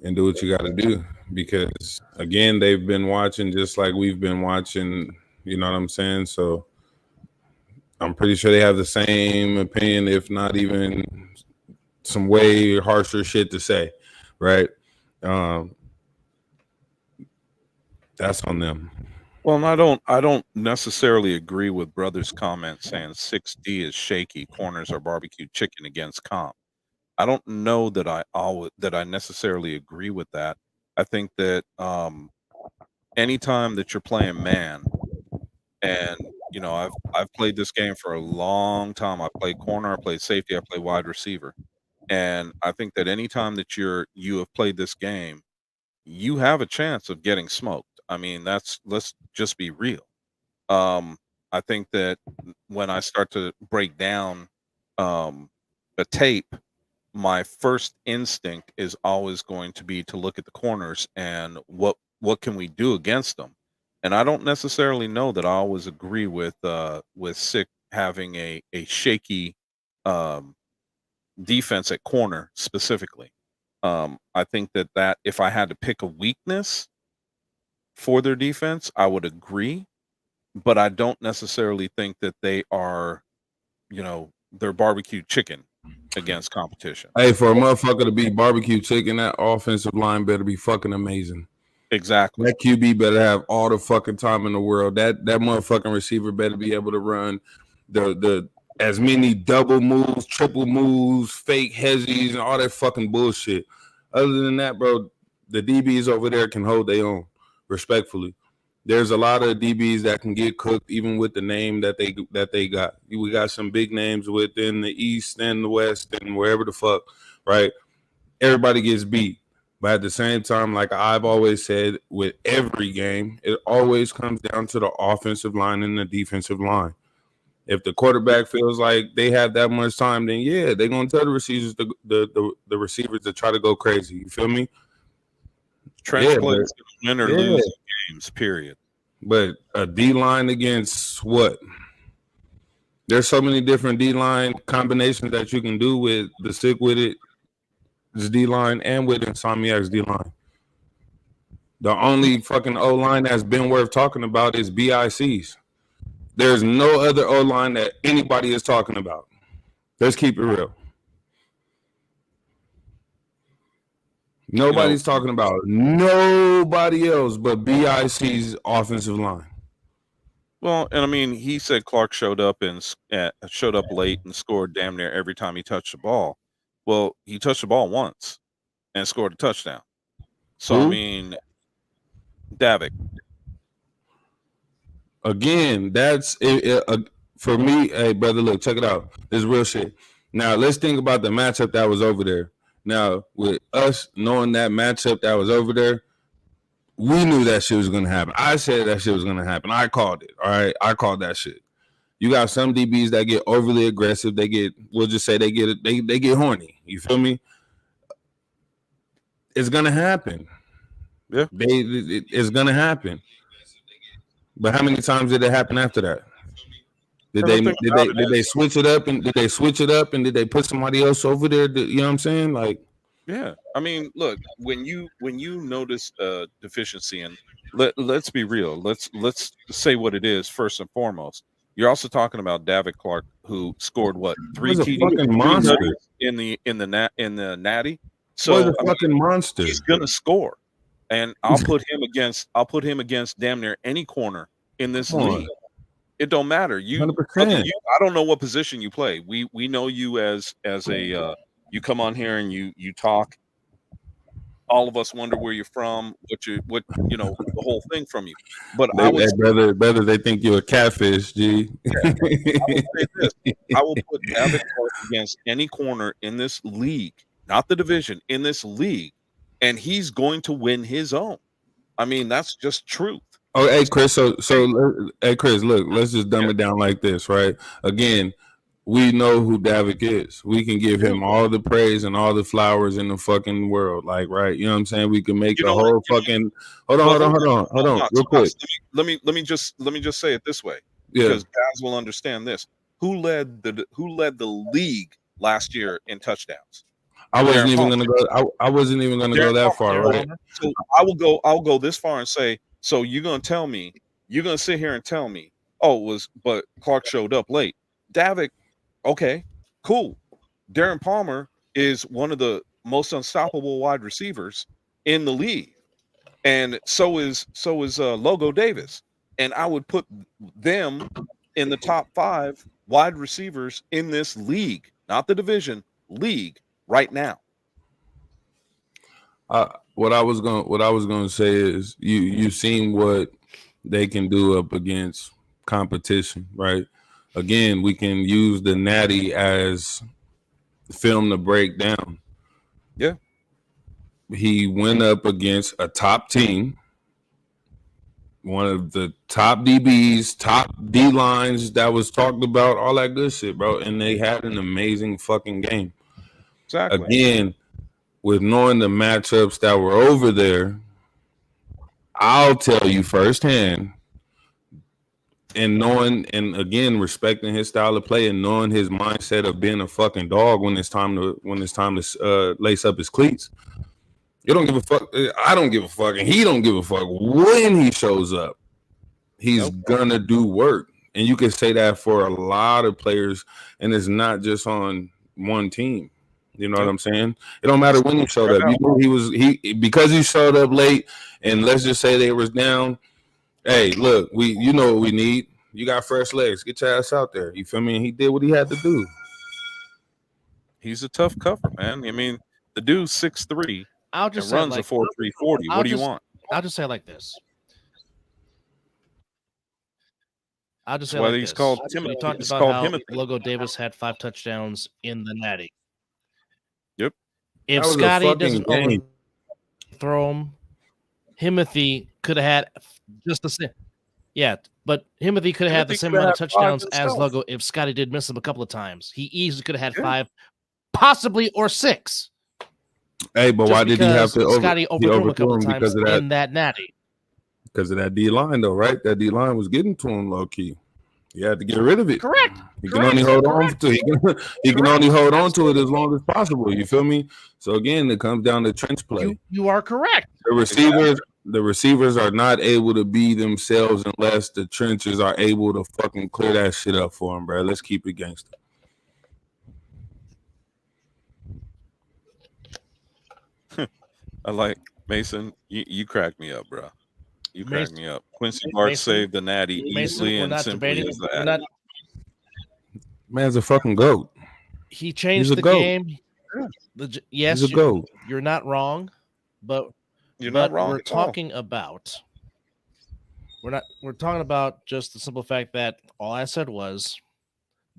and do what you got to do, because again, they've been watching just like we've been watching. You know what I'm saying? So I'm pretty sure they have the same opinion, if not even some way harsher shit to say, right? That's on them. Well, and I don't necessarily agree with brother's comment saying 6D is shaky, corners are barbecue chicken against comp. I don't know that I necessarily agree with that. I think that anytime that you're playing man, and you know, I've played this game for a long time. I played corner, I played safety, I played wide receiver. And I think that anytime that you have played this game, you have a chance of getting smoked. I mean, let's just be real. I think that when I start to break down the tape, my first instinct is always going to be to look at the corners and what can we do against them. And I don't necessarily know that I always agree with Sick having a shaky defense at corner specifically. I think that if I had to pick a weakness for their defense, I would agree, but I don't necessarily think that they are, they're barbecue chicken against competition. Hey, for a motherfucker to be barbecue chicken, that offensive line better be fucking amazing. Exactly. That QB better have all the fucking time in the world. That motherfucking receiver better be able to run the as many double moves, triple moves, fake hezzies, and all that fucking bullshit. Other than that, bro, the DBs over there can hold their own, respectfully. There's a lot of DBs that can get cooked even with the name that they got. We got some big names within the East and the West and wherever the fuck, right? Everybody gets beat. But at the same time, like I've always said, with every game, it always comes down to the offensive line and the defensive line. If the quarterback feels like they have that much time, then yeah, they're gonna tell the receivers the receivers to try to go crazy. You feel me? Trench plays win or lose games, period. But a D line against what? There's so many different D line combinations that you can do with the Stick With It D line and with Insomniac's D line. The only fucking O line that's been worth talking about is BIC's. There's no other O line that anybody is talking about. Let's keep it real. Nobody's talking about nobody else but BIC's offensive line. Well, and I mean, he said Clark showed up showed up late and scored damn near every time he touched the ball. Well, he touched the ball once and scored a touchdown. So I Who? mean, Davik. Again, that's it, for me. Hey, brother, look, check it out. This is real shit. Now, let's think about the matchup that was over there. Now, with us knowing that matchup that was over there, we knew that shit was going to happen. I said that shit was going to happen. I called it. All right. I called that shit. You got some DBs that get overly aggressive. We'll just say they get horny. You feel me? It's going to happen. Yeah. It's going to happen. But how many times did it happen after that? Did they switch it up and did they put somebody else over there? You know what I'm saying? Like, yeah. I mean, look, when you notice a deficiency, and let's be real, let's say what it is first and foremost. You're also talking about Davik Clark, who scored what, 3 TDs, fucking monster in the Natty. So a fucking monster. He's gonna score, and I'll put him against damn near any corner in this league. It don't matter. I don't know what position you play. We know you as a you come on here and you talk. All of us wonder where you're from, what the whole thing from you. But brother, they think you're a catfish, G. I will put Davik Clark against any corner in this league, not the division, in this league, and he's going to win his own. I mean, that's just truth. Oh, hey Chris. So hey Chris, look, let's just dumb it down like this, right? Again, we know who Davik is. We can give him all the praise and all the flowers in the fucking world, like, right? You know what I'm saying? We can make the whole fucking. Hold on, real quick. Let me just say it this way, because guys will understand this. Who led the league last year in touchdowns? I wasn't even gonna go that far, right? So I'll go this far and say, so you're gonna sit here and tell me, but Clark showed up late. Davik, okay, cool. Darren Palmer is one of the most unstoppable wide receivers in the league, and so is Logo Davis, and I would put them in the top 5 wide receivers in this league, not the division, league right now. What I was going to say is you've seen what they can do up against competition, right? Again, we can use the Natty as film to break down. Yeah. He went up against a top team, one of the top DBs, top D lines that was talked about, all that good shit, bro. And they had an amazing fucking game. Exactly. Again, with knowing the matchups that were over there, I'll tell you firsthand, and knowing, and again, respecting his style of play and knowing his mindset of being a fucking dog when it's time to lace up his cleats. You don't give a fuck. I don't give a fuck, and he don't give a fuck when he shows up. He's gonna do work, and you can say that for a lot of players, and it's not just on one team. You know what I'm saying? It don't matter when he showed up. You know because he showed up late, and let's just say they was down. Hey, look, you know what we need. You got fresh legs. Get your ass out there. You feel me? And he did what he had to do. He's a tough cover, man. I mean, the dude's 6'3". I'll just runs a 4.3 40. What do you want? I'll just say it like this. I'll just say why like he's this. called We talked it's about called how Timothy. Logo Davis had 5 touchdowns in the Natty. Yep. If Scotty doesn't overthrow him, Timothy could have had just the same. Yeah, but Timothy could have had the same amount of touchdowns as Logo if Scotty did miss him a couple of times. He easily could have had 5, possibly or 6. Hey, but why did he have to Scotty overthrew him a couple of times because of that, in that Natty? Because of that D line, though, right? That D line was getting to him low key. You had to get rid of it. Correct. He can only hold on to it. He can only hold on to it as long as possible. You feel me? So again, it comes down to trench play. You are correct. The receivers are not able to be themselves unless the trenches are able to fucking clear that shit up for them, bro. Let's keep it gangster. I like Mason. You crack me up, bro. You crack Mason- me up. Quincy Bart Mason- saved the natty Mason, easily we're and not simply debating. as We're that. not, Man's a fucking goat. he changed He's a the goat. game. Yes, He's a goat. you're not wrong, but You're not wrong We're at all. talking about. We're talking about just the simple fact that all I said was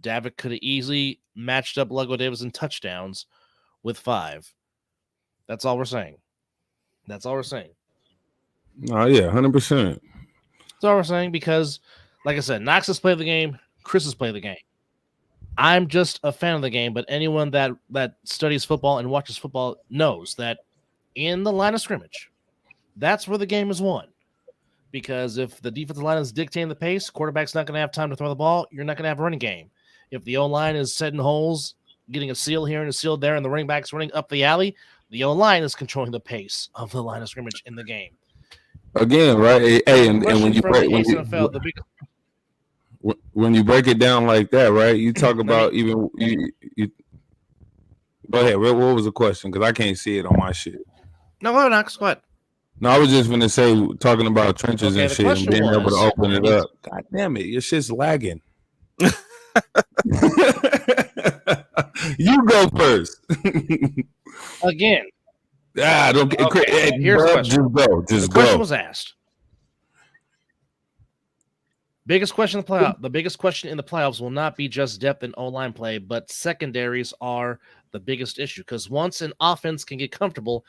David could have easily matched up Lego Davis in touchdowns with 5. That's all we're saying. That's all we're saying. Oh yeah, 100%. That's all we're saying because, like I said, Knox has played the game. Chris has played the game. I'm just a fan of the game, but anyone that studies football and watches football knows that in the line of scrimmage, that's where the game is won. Because if the defensive line is dictating the pace, quarterback's not going to have time to throw the ball. You're not going to have a running game. If the O-line is setting holes, getting a seal here and a seal there, and the running back's running up the alley, the O-line is controlling the pace of the line of scrimmage in the game. Again, right? Hey, and when you From break, the ACNFL, the big when you break it down like that, right? You talk about even you. Go ahead. What was the question? Because I can't see it on my shit. no, go ahead, Knox. Go ahead. No, I was just gonna say talking about trenches Okay, and the shit and question being able to was- open it up. God damn it, your shit's lagging. You go first. Again, Don't. Okay, Hey, here's the bro, question. just go. the Just question go. was asked. Biggest question in the playoff. The biggest question in the playoffs will not be just depth and O-line play, but secondaries are the biggest issue. Because once an offense can get comfortable,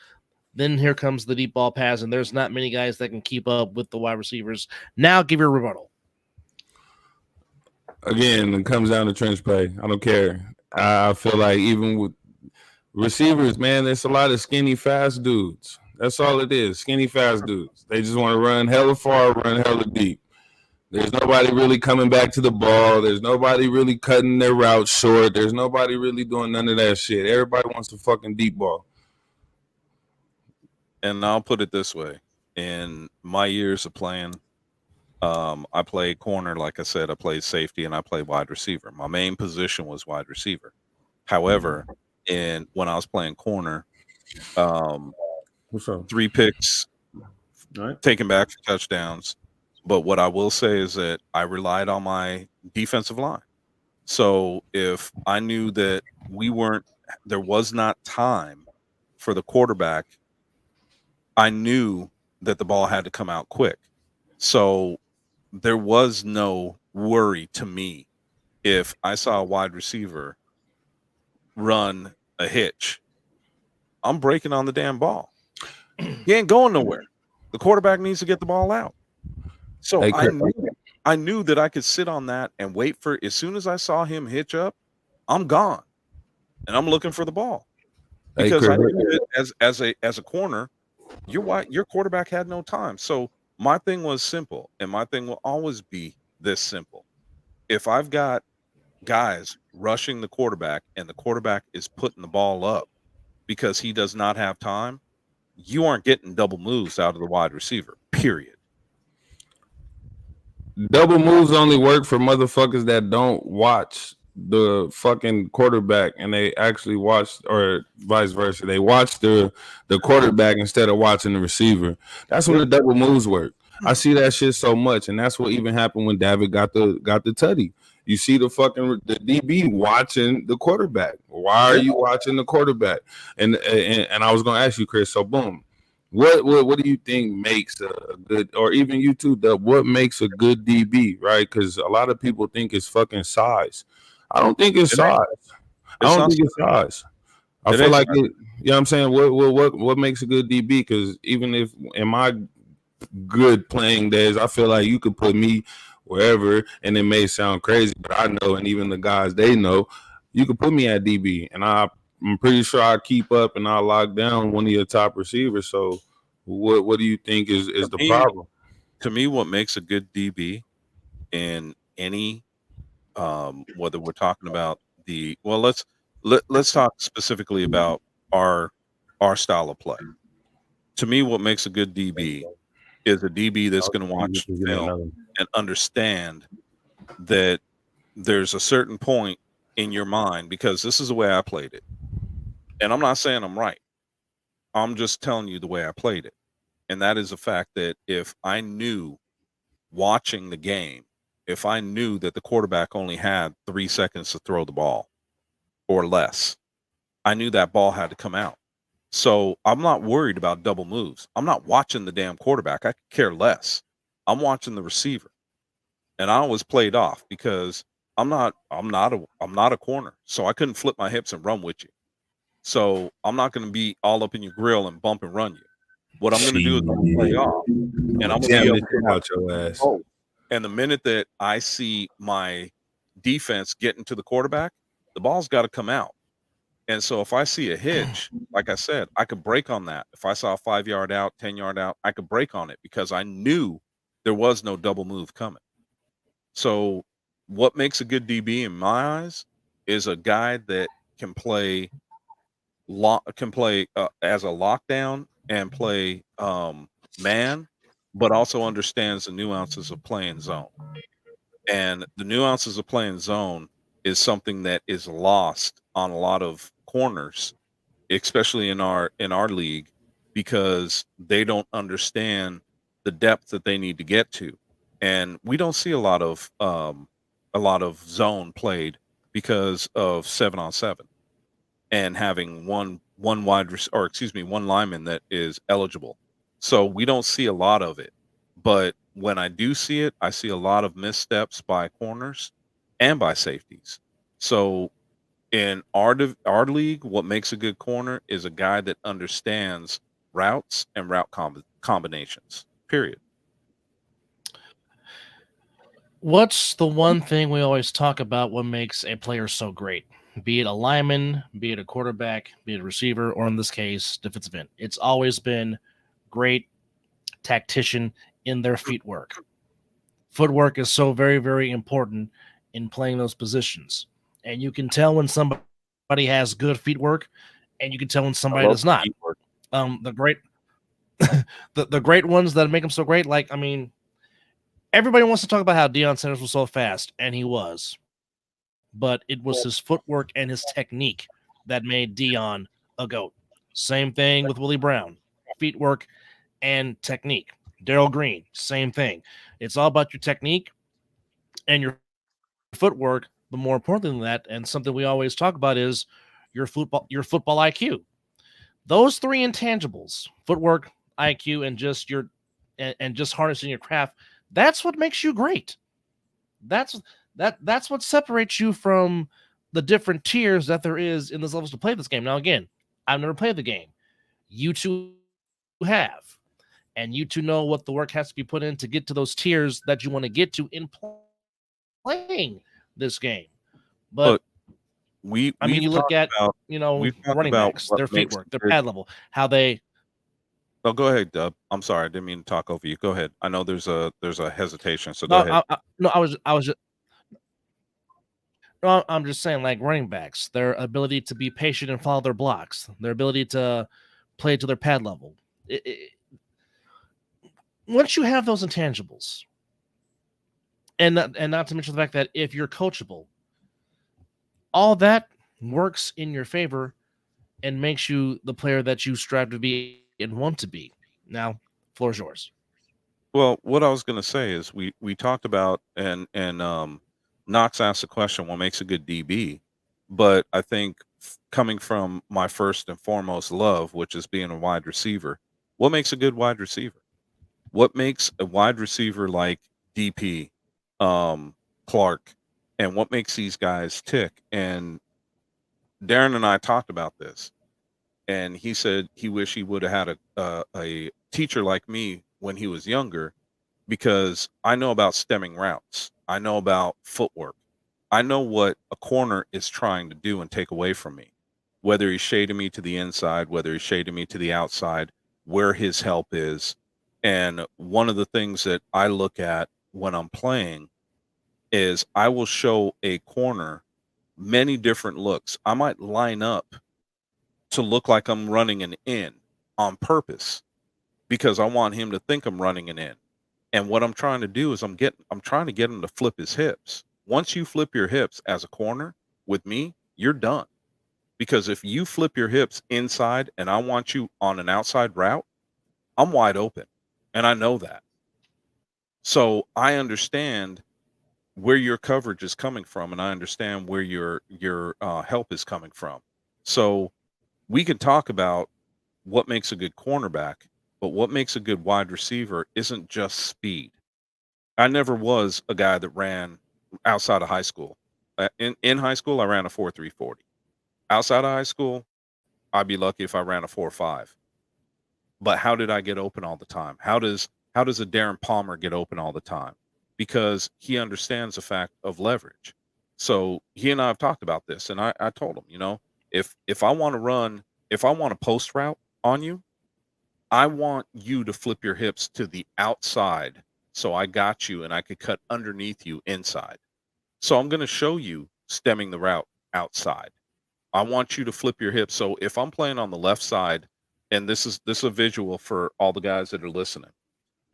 then here comes the deep ball pass, and there's not many guys that can keep up with the wide receivers. Now, give your rebuttal. Again, it comes down to trench play. I don't care. I feel like even with receivers, man, there's a lot of skinny, fast dudes. That's all it is. Skinny, fast dudes. They just want to run hella far, run hella deep. There's nobody really coming back to the ball. There's nobody really cutting their route short. There's nobody really doing none of that shit. Everybody wants a fucking deep ball. And I'll put it this way: in my years of playing, I played corner, like I said, I played safety, and I played wide receiver. My main position was wide receiver. However, when I was playing corner, What's up? 3 picks All right. taken back for touchdowns. But what I will say is that I relied on my defensive line. So if I knew that there was not time for the quarterback, I knew that the ball had to come out quick. So there was no worry to me if I saw a wide receiver run a hitch. I'm breaking on the damn ball. He ain't going nowhere. The quarterback needs to get the ball out. So Hey, I knew that I could sit on that and wait for, as soon as I saw him hitch up, I'm gone. And I'm looking for the ball. Hey, Because I Chris. knew that as a corner, your quarterback had no time. So my thing was simple, and my thing will always be this simple. If I've got guys rushing the quarterback and the quarterback is putting the ball up because he does not have time, you aren't getting double moves out of the wide receiver, period. Double moves only work for motherfuckers that don't watch the fucking quarterback and they actually watch, or vice versa. They watch the quarterback instead of watching the receiver. That's when the double moves work. I see that shit so much, and that's what even happened when David got the tutty. You see the DB watching the quarterback. Why are you watching the quarterback? And I was gonna ask you, Chris. So boom. What do you think makes a good, or even you too, what makes a good DB, right? Because a lot of people think it's fucking size. I don't think it's size. I don't think it's size. I feel like it, you know what I'm saying? What makes a good DB? Because even if in my good playing days, I feel like you could put me wherever, and it may sound crazy, but I know, and even the guys, they know, you could put me at DB, and I'm pretty sure I keep up and I lock down one of your top receivers. So what do you think is the problem? To me, what makes a good DB in any whether we're talking about let's talk specifically about our style of play. To me, what makes a good DB is a DB that's going to watch film and understand that there's a certain point in your mind, because this is the way I played it. And I'm not saying I'm right. I'm just telling you the way I played it. and that is the fact that if I knew watching the game, if I knew that the quarterback only had 3 seconds to throw the ball or less, I knew that ball had to come out. So I'm not worried about double moves. I'm not watching the damn quarterback. I could care less. I'm watching the receiver. And I always played off because I'm not a corner. So I couldn't flip my hips and run with you. So I'm not going to be all up in your grill and bump and run you. What I'm going to do is I'm going to play off, and I'm going to be Jam able the to shit out your ass. oh, and the minute that I see my defense getting to the quarterback, the ball's got to come out. And so if I see a hitch, like I said, I could break on that. If I saw a 5-yard out, 10-yard out, I could break on it because I knew there was no double move coming. So what makes a good DB in my eyes is a guy that can play as a lockdown and play man, but also understands the nuances of playing zone. And the nuances of playing zone is something that is lost on a lot of corners, especially in our league, because they don't understand the depth that they need to get to. And we don't see a lot of zone played because of 7-on-7 and having one lineman that is eligible. So we don't see a lot of it. But when I do see it, I see a lot of missteps by corners and by safeties. So in our league, what makes a good corner is a guy that understands routes and route combinations. Period. What's the one thing we always talk about what makes a player so great? Be it a lineman, be it a quarterback, be it a receiver, or in this case, defensive end. It's always been great tactician in their feet work. Footwork is so very, very important in playing those positions. And you can tell when somebody has good feet work, and you can tell when somebody does not. The great the great ones that make them so great, like, I mean, everybody wants to talk about how Deion Sanders was so fast, and he was. But it was his footwork and his technique that made Deion a GOAT. Same thing with Willie Brown. Feet work and technique. Darrell Green, same thing. It's all about your technique and your footwork, but more important than that, and something we always talk about, is your football IQ. Those three intangibles, footwork, IQ, and just harnessing your craft, that's what makes you great. That's what separates you from the different tiers that there is in this levels to play this game. Now, again, I've never played the game. You two have. And you two know what the work has to be put in to get to those tiers that you want to get to in playing this game. But you look at, running backs, their feet work, their pad level, how they. Oh, go ahead, Dub. I'm sorry, I didn't mean to talk over you. Go ahead. I know there's a hesitation, so go ahead. I'm just saying, like, running backs, their ability to be patient and follow their blocks, their ability to play to their pad level. Once you have those intangibles, and not to mention the fact that if you're coachable, all that works in your favor and makes you the player that you strive to be and want to be. Now, floor's yours. Well, what I was going to say is we talked about and Knox asked the question, what makes a good DB? But I think coming from my first and foremost love, which is being a wide receiver, what makes a good wide receiver? What makes a wide receiver like DP, Clark, and what makes these guys tick? And Darren and I talked about this, and he said he wished he would have had a teacher like me when he was younger, because I know about stemming routes. I know about footwork. I know what a corner is trying to do and take away from me, whether he's shading me to the inside, whether he's shading me to the outside, where his help is. And one of the things that I look at when I'm playing is I will show a corner many different looks. I might line up to look like I'm running an in on purpose because I want him to think I'm running an in. And what I'm trying to do is I'm trying to get him to flip his hips. Once you flip your hips as a corner with me, you're done. Because if you flip your hips inside and I want you on an outside route, I'm wide open, and I know that. So I understand where your coverage is coming from, and I understand where your help is coming from. So we can talk about what makes a good cornerback, but what makes a good wide receiver isn't just speed. I never was a guy that ran outside of high school. In high school, I ran a 4.340. Outside of high school, I'd be lucky if I ran a 4.5. But how did I get open all the time? How does a Darren Palmer get open all the time? Because he understands the fact of leverage. So he and I have talked about this, and I told him, if I want to post route on you, I want you to flip your hips to the outside, so I got you and I could cut underneath you inside. So I'm going to show you stemming the route outside. I want you to flip your hips. So if I'm playing on the left side, and this is a visual for all the guys that are listening.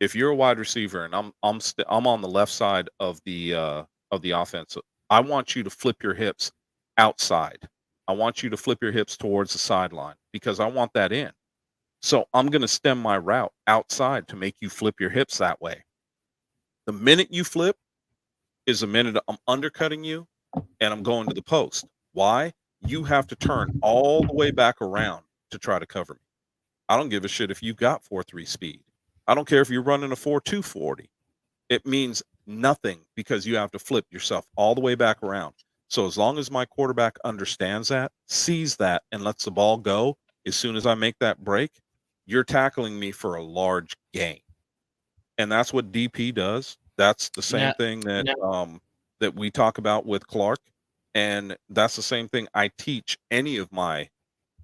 If you're a wide receiver and I'm on the left side of the offense, I want you to flip your hips outside. I want you to flip your hips towards the sideline because I want that in. So I'm going to stem my route outside to make you flip your hips that way. The minute you flip is the minute I'm undercutting you and I'm going to the post. Why? You have to turn all the way back around to try to cover me. I don't give a shit if you've got 4.3 speed. I don't care if you're running a 4.240. It means nothing because you have to flip yourself all the way back around. So as long as my quarterback understands that, sees that, and lets the ball go, as soon as I make that break, you're tackling me for a large gain. And that's what DP does. That's the same thing that we talk about with Clark. And that's the same thing I teach any of my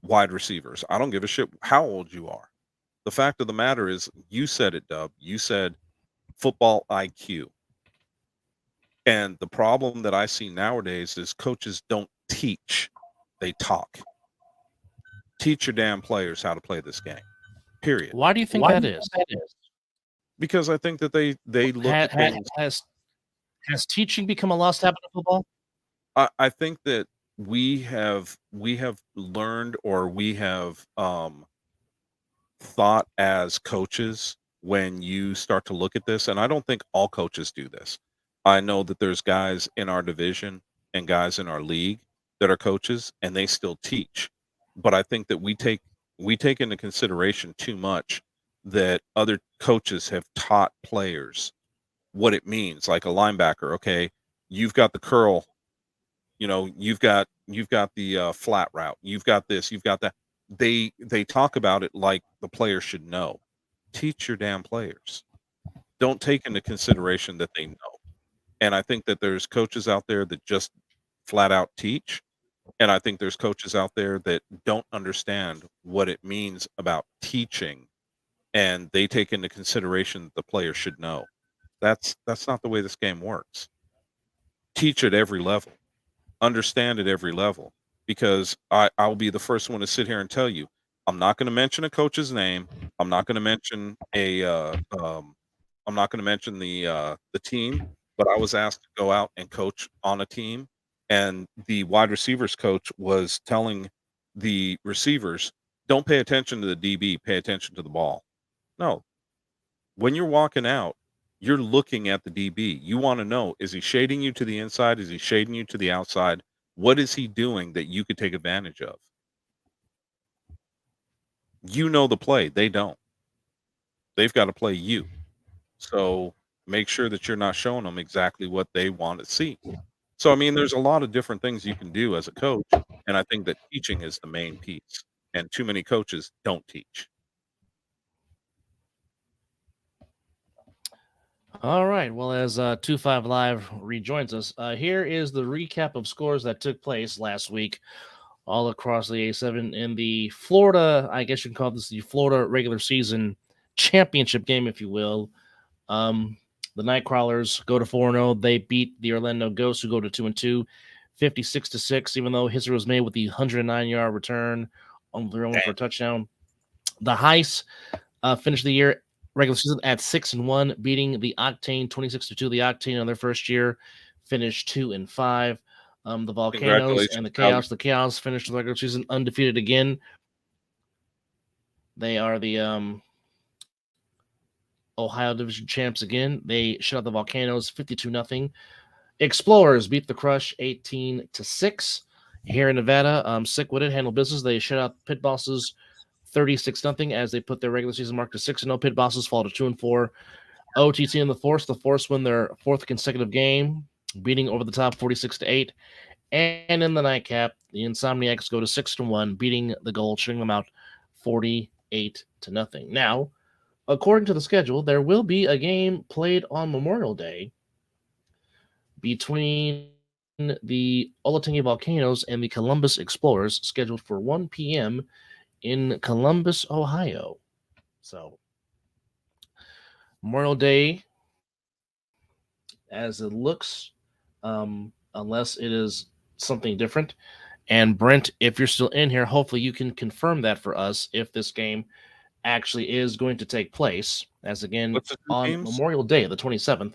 wide receivers. I don't give a shit how old you are. The fact of the matter is, you said it, Dub. You said football IQ. And the problem that I see nowadays is coaches don't teach, they talk. Teach your damn players how to play this game. Period. Why do you think that is? Because I think that they look at things. Has teaching become a lost habit of football? I think that we have learned, or we have thought as coaches, when you start to look at this, and I don't think all coaches do this. I know that there's guys in our division and guys in our league that are coaches and they still teach. But I think that we take into consideration too much that other coaches have taught players what it means. Like a linebacker, okay, you've got the curl, you've got the flat route, you've got this, you've got that. They talk about it like the player should know. Teach your damn players. Don't take into consideration that they know. And I think that there's coaches out there that just flat out teach. And I think there's coaches out there that don't understand what it means about teaching. And they take into consideration that the player should know. That's not the way this game works. Teach at every level. Understand at every level. Because I'll be the first one to sit here and tell you, I'm not going to mention a coach's name. I'm not going to mention I'm not going to mention the team, but I was asked to go out and coach on a team, and the wide receivers coach was telling the receivers, don't pay attention to the DB, pay attention to the ball. No. When you're walking out, you're looking at the DB. You want to know, is he shading you to the inside? Is he shading you to the outside? What is he doing that you could take advantage of? You know the play. They don't. They've got to play you. So make sure that you're not showing them exactly what they want to see. So, I mean, there's a lot of different things you can do as a coach. And I think that teaching is the main piece. And too many coaches don't teach. All right. Well, as 25 Live rejoins us, here is the recap of scores that took place last week all across the A7 in the Florida, I guess you can call this the Florida regular season championship game, if you will. The Nightcrawlers go to 4-0. They beat the Orlando Ghosts, who go to 2-2, 56-6, even though history was made with the 109-yard return on their own for a touchdown. The Heist finished the year regular season at 6-1, beating the Octane 26-2. The Octane on their first year finished 2-5. The Volcanoes and the Chaos. The Chaos finished the regular season undefeated again. They are the Ohio Division champs again. They shut out the Volcanoes 52-0. Explorers beat the Crush 18-6. Here in Nevada, Sick With It handled business. They shut out Pit Bosses 36-0 as they put their regular season mark to 6-0. Pit Bosses fall to 2-4. OTT and the Force win their fourth consecutive game, beating Over the Top 46-8. And in the nightcap, the Insomniacs go to 6-1, beating the Gold, shutting them out 48-0. Now, according to the schedule, there will be a game played on Memorial Day between the Olatingi Volcanoes and the Columbus Explorers, scheduled for 1 p.m. in Columbus, Ohio. So, Memorial Day, as it looks, unless it is something different. And Brent, if you're still in here, hopefully you can confirm that for us if this game actually is going to take place. As again, What's the two on teams? Memorial Day, the 27th,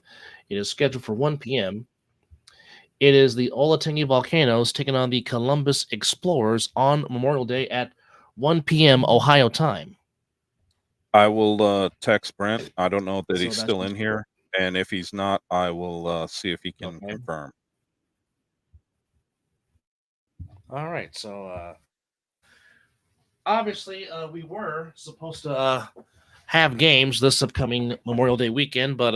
it is scheduled for 1 p.m. It is the Olatingi Volcanoes taking on the Columbus Explorers on Memorial Day at 1 p.m. Ohio time. I will text Brent. I don't know that So he's that's still what's in here, and if he's not, I will see if he can Okay. confirm. All right, so obviously we were supposed to have games this upcoming Memorial Day weekend, but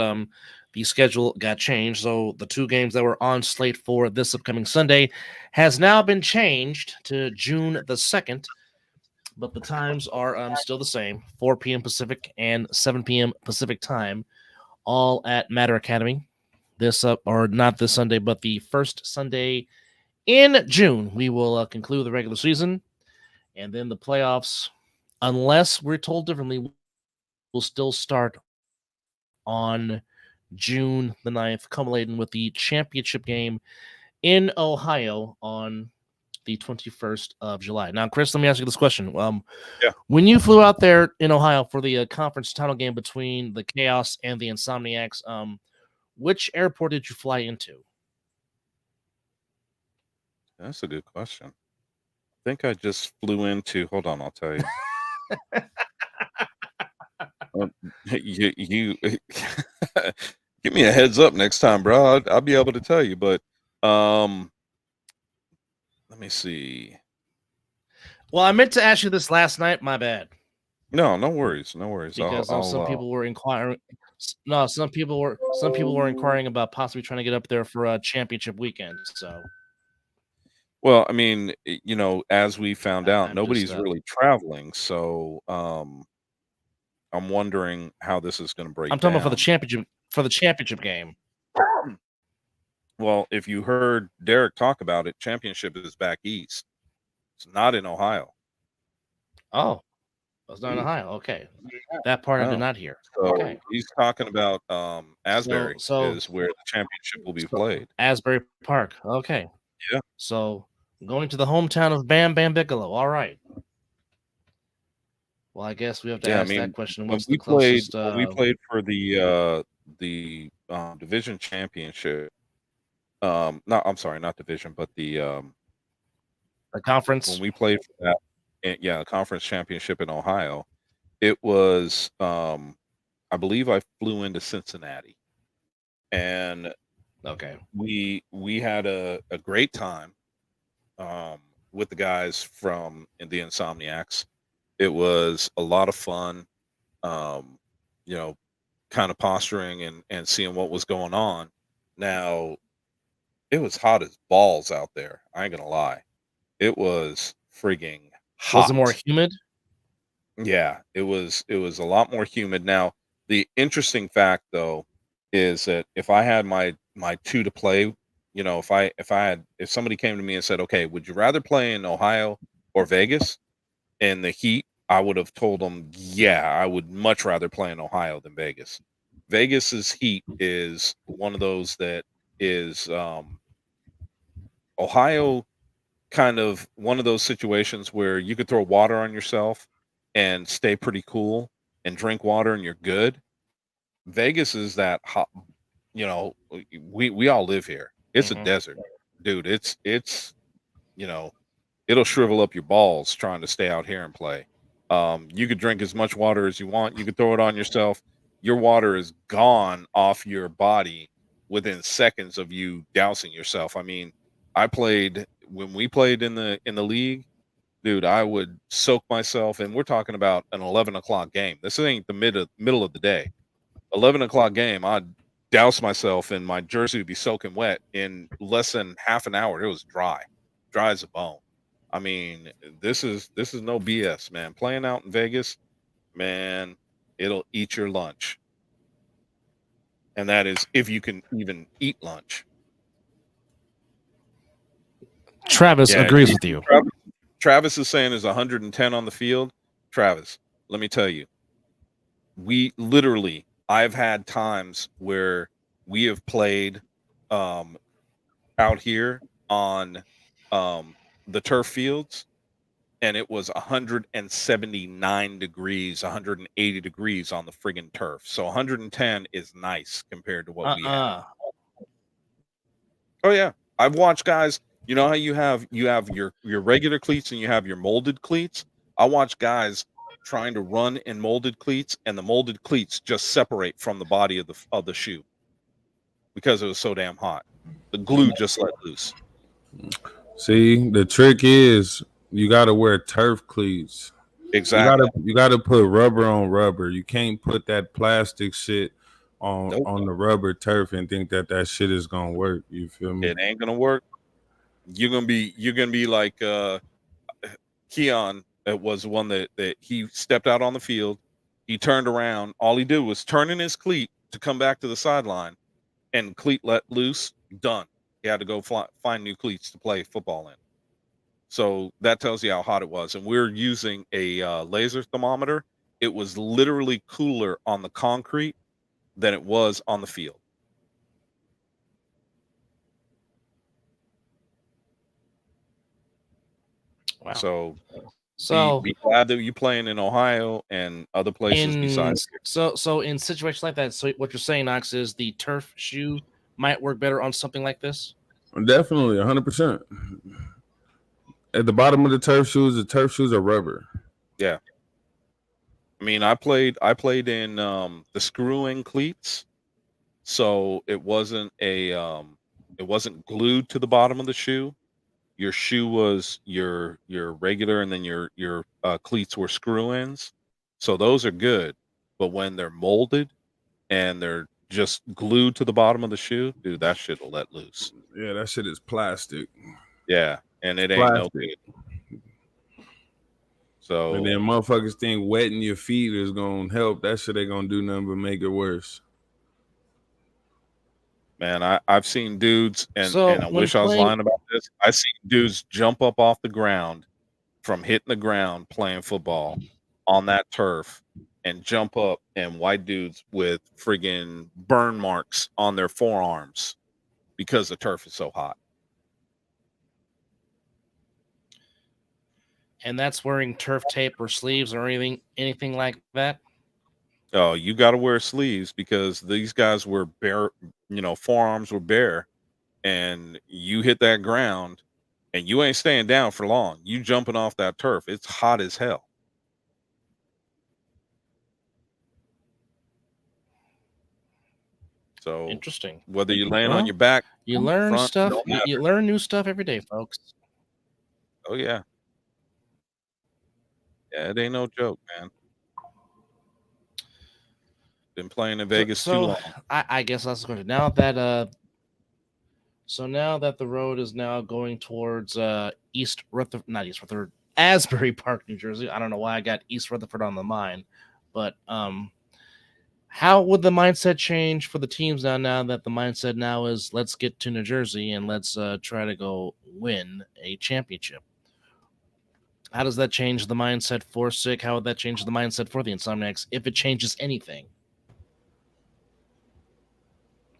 the schedule got changed. So the two games that were on slate for this upcoming Sunday has now been changed to June the 2nd, but the times are still the same, 4 p.m. Pacific and 7 p.m. Pacific time, all at Matter Academy. This or not this Sunday, but the first Sunday in June, we will conclude the regular season, and then the playoffs, unless we're told differently, will still start on June the 9th, culminating with the championship game in Ohio on the 21st of July. Now, Chris, let me ask you this question. Yeah. When you flew out there in Ohio for the conference title game between the Chaos and the Insomniacs, which airport did you fly into? That's a good question. I think I just flew into. Hold on, I'll tell you. You give me a heads up next time, bro. I'll be able to tell you. But let me see. Well, I meant to ask you this last night. My bad. No worries, no worries. Because some people were inquiring. No, some people were inquiring about possibly trying to get up there for a championship weekend. So, well, I mean, as we found out, I'm nobody's just, really traveling, so I'm wondering how this is going to break I'm talking down. about for the championship game. Well, if you heard Derek talk about it, championship is back east. It's not in Ohio. Oh, it's not in Ohio. Okay, that part I did No. not hear. So Okay, he's talking about Asbury So- is where the championship will be played. Asbury Park. Okay. Yeah. So going to the hometown of Bam Bam Bigelow. All right. Well, I guess we have to ask that question. When What's we the closest? played for the division championship. Not division, but the conference. when we played for that, conference championship in Ohio, it was I believe I flew into Cincinnati, and Okay. we had a great time with the guys from the Insomniacs. It was a lot of fun, kind of posturing and seeing what was going on. Now, it was hot as balls out there. I ain't gonna lie. It was frigging hot. Was it more humid? Yeah, it was a lot more humid. Now, the interesting fact though is that if I had my two to play, if somebody came to me and said, "Okay, would you rather play in Ohio or Vegas in the heat?" I would have told them, "Yeah, I would much rather play in Ohio than Vegas." Vegas's heat is one of those that is Ohio, kind of one of those situations where you could throw water on yourself and stay pretty cool and drink water and you're good. Vegas is that hot, we all live here. It's Mhm. a desert, dude. It's it'll shrivel up your balls trying to stay out here and play. You could drink as much water as you want. You could throw it on yourself. your water is gone off your body within seconds of you dousing yourself. I mean, when we played in the league, dude, I would soak myself, and we're talking about an 11 o'clock game. This ain't the middle of the day. 11 o'clock game, I'd douse myself, and my jersey would be soaking wet in less than half an hour. It was dry as a bone. I mean, this is no BS, man. Playing out in Vegas, man, it'll eat your lunch. And that is if you can even eat lunch. Travis Yeah, agrees with you. Travis is saying there's 110 on the field. Travis, let me tell you, I've had times where we have played out here on the turf fields, and it was 179 degrees, 180 degrees on the friggin' turf. So 110 is nice compared to what we have. Oh yeah, I've watched guys. You know how you have your regular cleats and you have your molded cleats. I watch guys trying to run in molded cleats, and the molded cleats just separate from the body of the shoe because it was so damn hot. The glue just let loose. See, the trick is you got to wear turf cleats. Exactly. You got to put rubber on rubber. You can't put that plastic shit on Nope. on the rubber turf and think that shit is gonna work. You feel me? It ain't gonna work. You're gonna be like Keon. It was one that he stepped out on the field. He turned around. All he did was turn in his cleat to come back to the sideline, and cleat let loose. Done. He had to go find new cleats to play football in. So that tells you how hot it was. And we're using a laser thermometer. It was literally cooler on the concrete than it was on the field. Wow. So be glad that you're playing in Ohio and other places besides. So in situations like that, so what you're saying, Knox, is the turf shoe might work better on something like this? Definitely, 100%. At the bottom of the turf shoes are rubber. Yeah. I mean, I played in the screw-in cleats, so it wasn't glued to the bottom of the shoe. Your shoe was your regular, and then your cleats were screw-ins. So those are good. But when they're molded and they're just glued to the bottom of the shoe, dude, that shit will let loose. Yeah, that shit is plastic. Yeah, and it ain't no good. So and then motherfuckers think wetting your feet is gonna help. That shit ain't gonna do nothing but make it worse. Man, I've seen dudes, and I wish I was lying about this. I've seen dudes jump up off the ground from hitting the ground playing football on that turf and jump up, and white dudes with friggin' burn marks on their forearms because the turf is so hot. And that's wearing turf tape or sleeves or anything like that? Oh, you got to wear sleeves because these guys were bare, forearms were bare, and you hit that ground and you ain't staying down for long. You jumping off that turf. It's hot as hell. So interesting. Whether you're laying on your back, you learn stuff. You learn new stuff every day, folks. Oh yeah. Yeah, it ain't no joke, man. Been playing in Vegas too long. I guess that's going to now that now that the road is now going towards Asbury Park, New Jersey. I don't know why I got East Rutherford on the mind, but how would the mindset change for the teams now that the mindset now is let's get to New Jersey and let's try to go win a championship? How does that change the mindset for Sick? How would that change the mindset for the Insomniacs if it changes anything?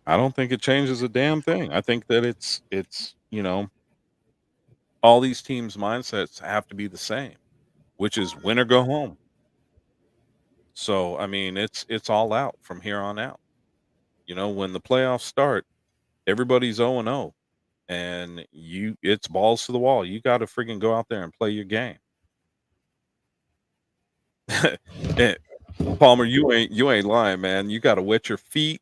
I don't think it changes a damn thing. I think that it's all these teams' mindsets have to be the same, which is win or go home. So I mean, it's all out from here on out. When the playoffs start, everybody's 0-0, and it's balls to the wall. You got to freaking go out there and play your game. Palmer, you ain't lying, man. You got to wet your feet.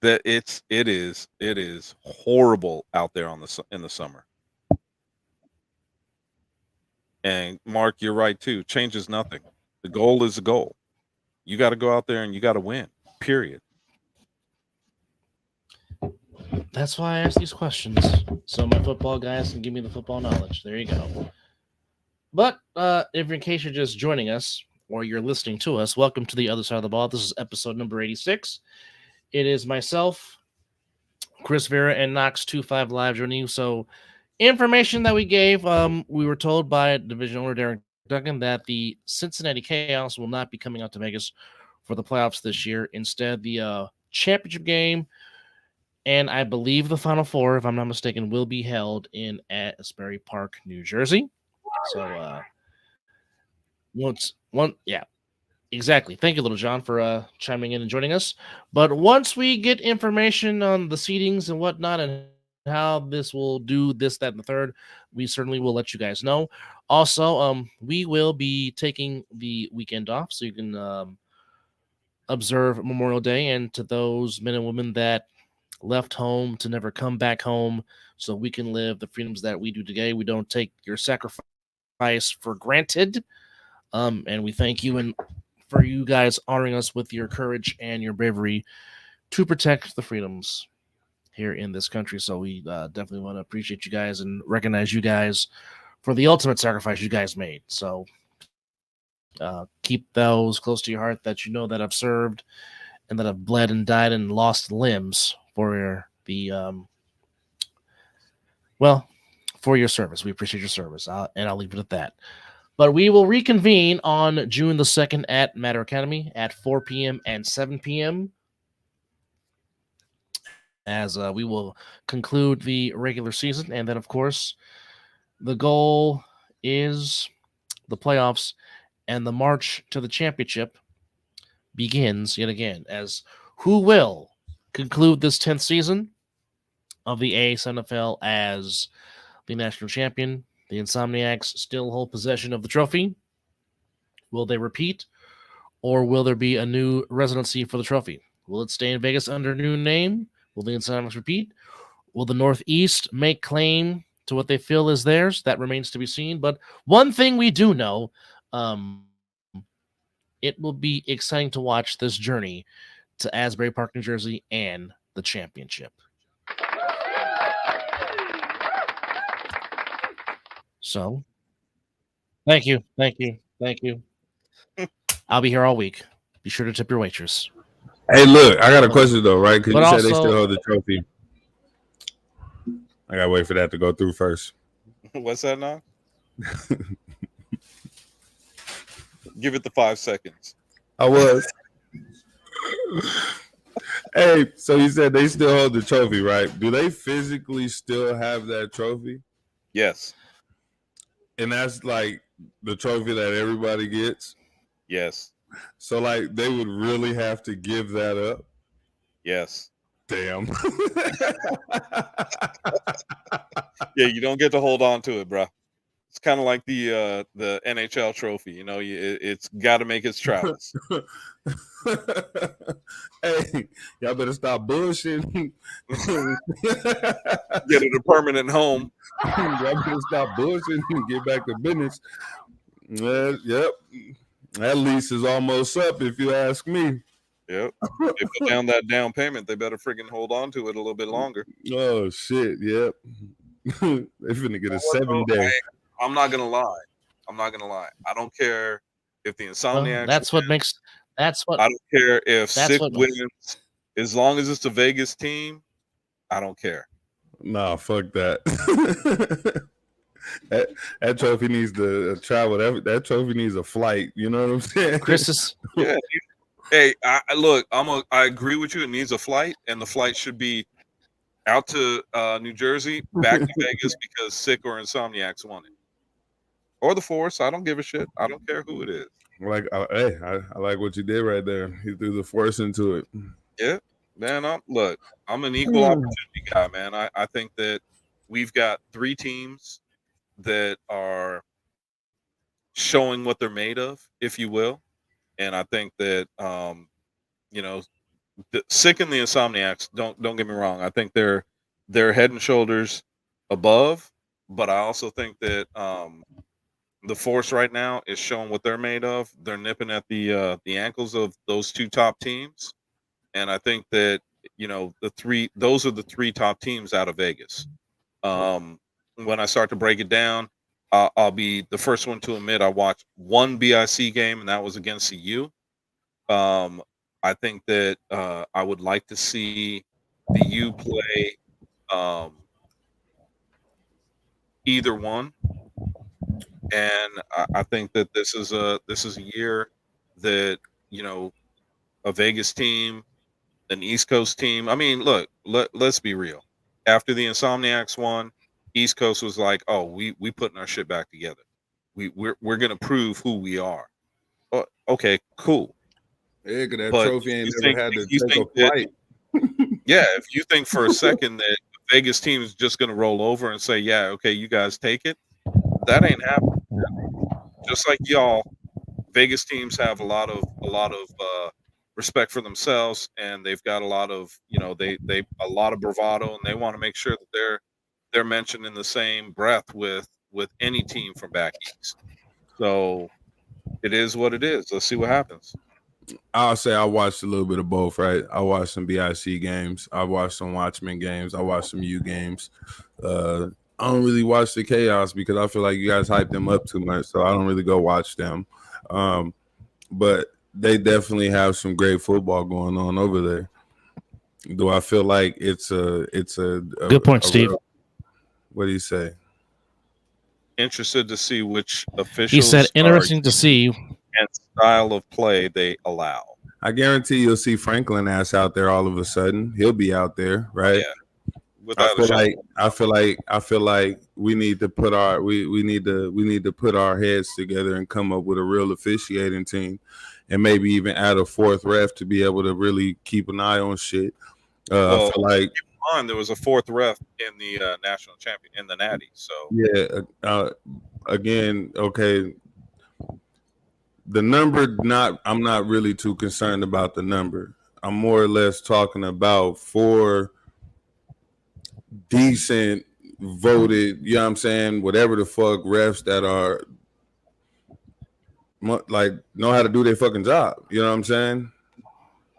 That it is horrible out there in the summer. And Mark, you're right too. Changes nothing. The goal is the goal. You got to go out there and you got to win. Period. That's why I ask these questions, so my football guys can give me the football knowledge. There you go. But if in case you're just joining us or you're listening to us, welcome to the other side of the ball. This is episode number 86. It is myself, Chris Vera, and Knox25 Live joining you. So information that we gave, we were told by division owner Darren Duggan that the Cincinnati Chaos will not be coming out to Vegas for the playoffs this year. Instead, the championship game and I believe the Final Four, if I'm not mistaken, will be held in Asbury Park, New Jersey. So yeah, exactly. Thank you, Little John, for chiming in and joining us. But once we get information on the seedings and whatnot and how this will do this, that, and the third, we certainly will let you guys know. Also, we will be taking the weekend off, so you can observe Memorial Day. And to those men and women that left home to never come back home so we can live the freedoms that we do today, we don't take your sacrifice for granted. And we thank you and for you guys honoring us with your courage and your bravery to protect the freedoms here in this country. So we definitely want to appreciate you guys and recognize you guys for the ultimate sacrifice you guys made. So keep those close to your heart that you know that have served and that have bled and died and lost limbs for the for your service. We appreciate your service, and I'll leave it at that. But we will reconvene on June the 2nd at Matter Academy at 4 p.m. and 7 p.m. as we will conclude the regular season. And then, of course, the goal is the playoffs, and the march to the championship begins yet again, as who will conclude this 10th season of the ASNFL as the national champion. The Insomniacs still hold possession of the trophy. Will they repeat, or will there be a new residency for the trophy? Will it stay in Vegas under a new name? Will the Insomniacs repeat? Will the Northeast make claim to what they feel is theirs? That remains to be seen. But one thing we do know, it will be exciting to watch this journey to Asbury Park, New Jersey, and the championship. So, thank you. I'll be here all week. Be sure to tip your waitress. Hey, look, I got a question though, right? Because you said they also- still hold the trophy. I gotta wait for that to go through first. What's that now? Give it the 5 seconds. I was. Hey, so you said they still hold the trophy, right? Do they physically still have that trophy? Yes. And that's like the trophy that everybody gets. Yes. So like they would really have to give that up. Yes. Damn. Yeah, you don't get to hold on to it, bro. It's kind of like the NHL trophy. You know, it's got to make its travels. Hey, y'all better stop bullshitting. Get it a permanent home. Y'all better stop bullshitting and get back to business. Yep. That lease is almost up, if you ask me. Yep. They put down that down payment. They better freaking hold on to it a little bit longer. Oh shit! Yep. They finna get a 7-day. I'm not gonna lie. I don't care if the Insomniacs. That's what makes. That's what. I don't care if That's Sick what- wins. As long as it's a Vegas team, I don't care. Nah, fuck that. that trophy needs to travel. That trophy needs a flight. You know what I'm saying? Chris is. Yeah. Hey, I agree with you. It needs a flight, and the flight should be out to New Jersey, back to Vegas because Sick or Insomniacs won it, or the Force. I don't give a shit. I don't care who it is. Like, I like what you did right there. He threw the force into it. Yeah, man. I'm an equal opportunity guy, man. I think that we've got 3 teams that are showing what they're made of, if you will. and I think that you know, Sick and the Insomniacs. Don't get me wrong. I think they're head and shoulders above, but I also think that the Force right now is showing what they're made of. They're nipping at the ankles of those two top teams, and I think that those are the three top teams out of Vegas. When I start to break it down, I'll be the first one to admit I watched one BIC game, and that was against the U. I think that I would like to see the U play either one, and I think that this is a year that a Vegas team, an East Coast team. I mean, look, let's be real. After the Insomniacs won, East Coast was like, "Oh, we putting our shit back together. We're gonna prove who we are." Oh, okay, cool. Yeah, because that But trophy ain't you never think- had to you take a think that- flight. Yeah, if you think for a second that the Vegas team is just going to roll over and say, "Yeah, okay, you guys take it," that ain't happening. Just like y'all, Vegas teams have a lot of respect for themselves, and they've got a lot of a lot of bravado, and they want to make sure that they're mentioned in the same breath with any team from back east. So it is what it is. Let's see what happens. I'll say I watched a little bit of both, right? I watched some BIC games. I watched some Watchmen games. I watched some U games. I don't really watch the Chaos because I feel like you guys hype them up too much, so I don't really go watch them. But they definitely have some great football going on over there. Do I feel like it's a Good point, Steve. What do you say? Interested to see which officials. He said, are "Interesting to see." and style of play they allow. I guarantee you'll see Franklin ass out there all of a sudden. He'll be out there, right? Yeah. Without a shadow. I feel like we need to put our we need to put our heads together and come up with a real officiating team, and maybe even add a fourth ref to be able to really keep an eye on shit. I feel like there was a fourth ref in the national champion in the Natty. So yeah, again, okay. The number, I'm not really too concerned about the number. I'm more or less talking about 4 decent voted, you know what I'm saying, whatever the fuck refs that are like know how to do their fucking job. You know what I'm saying?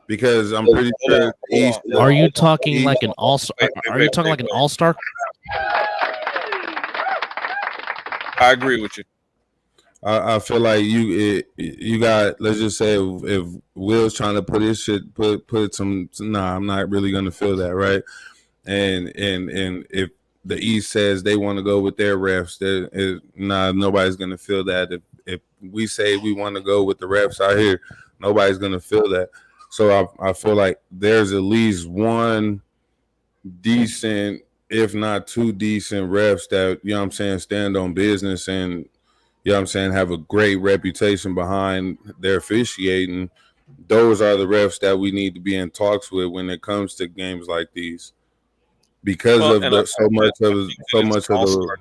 Because I'm pretty sure East. Are you talking like an all-star? Are you talking like an all-star? I agree with you. I feel like you got, let's just say if Will's trying to put his shit put some I'm not really gonna feel that, right? And if the East says they want to go with their refs, nobody's gonna feel that. If we say we want to go with the refs out here, nobody's gonna feel that. So I feel like there's at least one decent, if not 2 decent refs that, you know what I'm saying, stand on business and, you know what I'm saying, have a great reputation behind their officiating. Those are the refs that we need to be in talks with when it comes to games like these, because so much of the.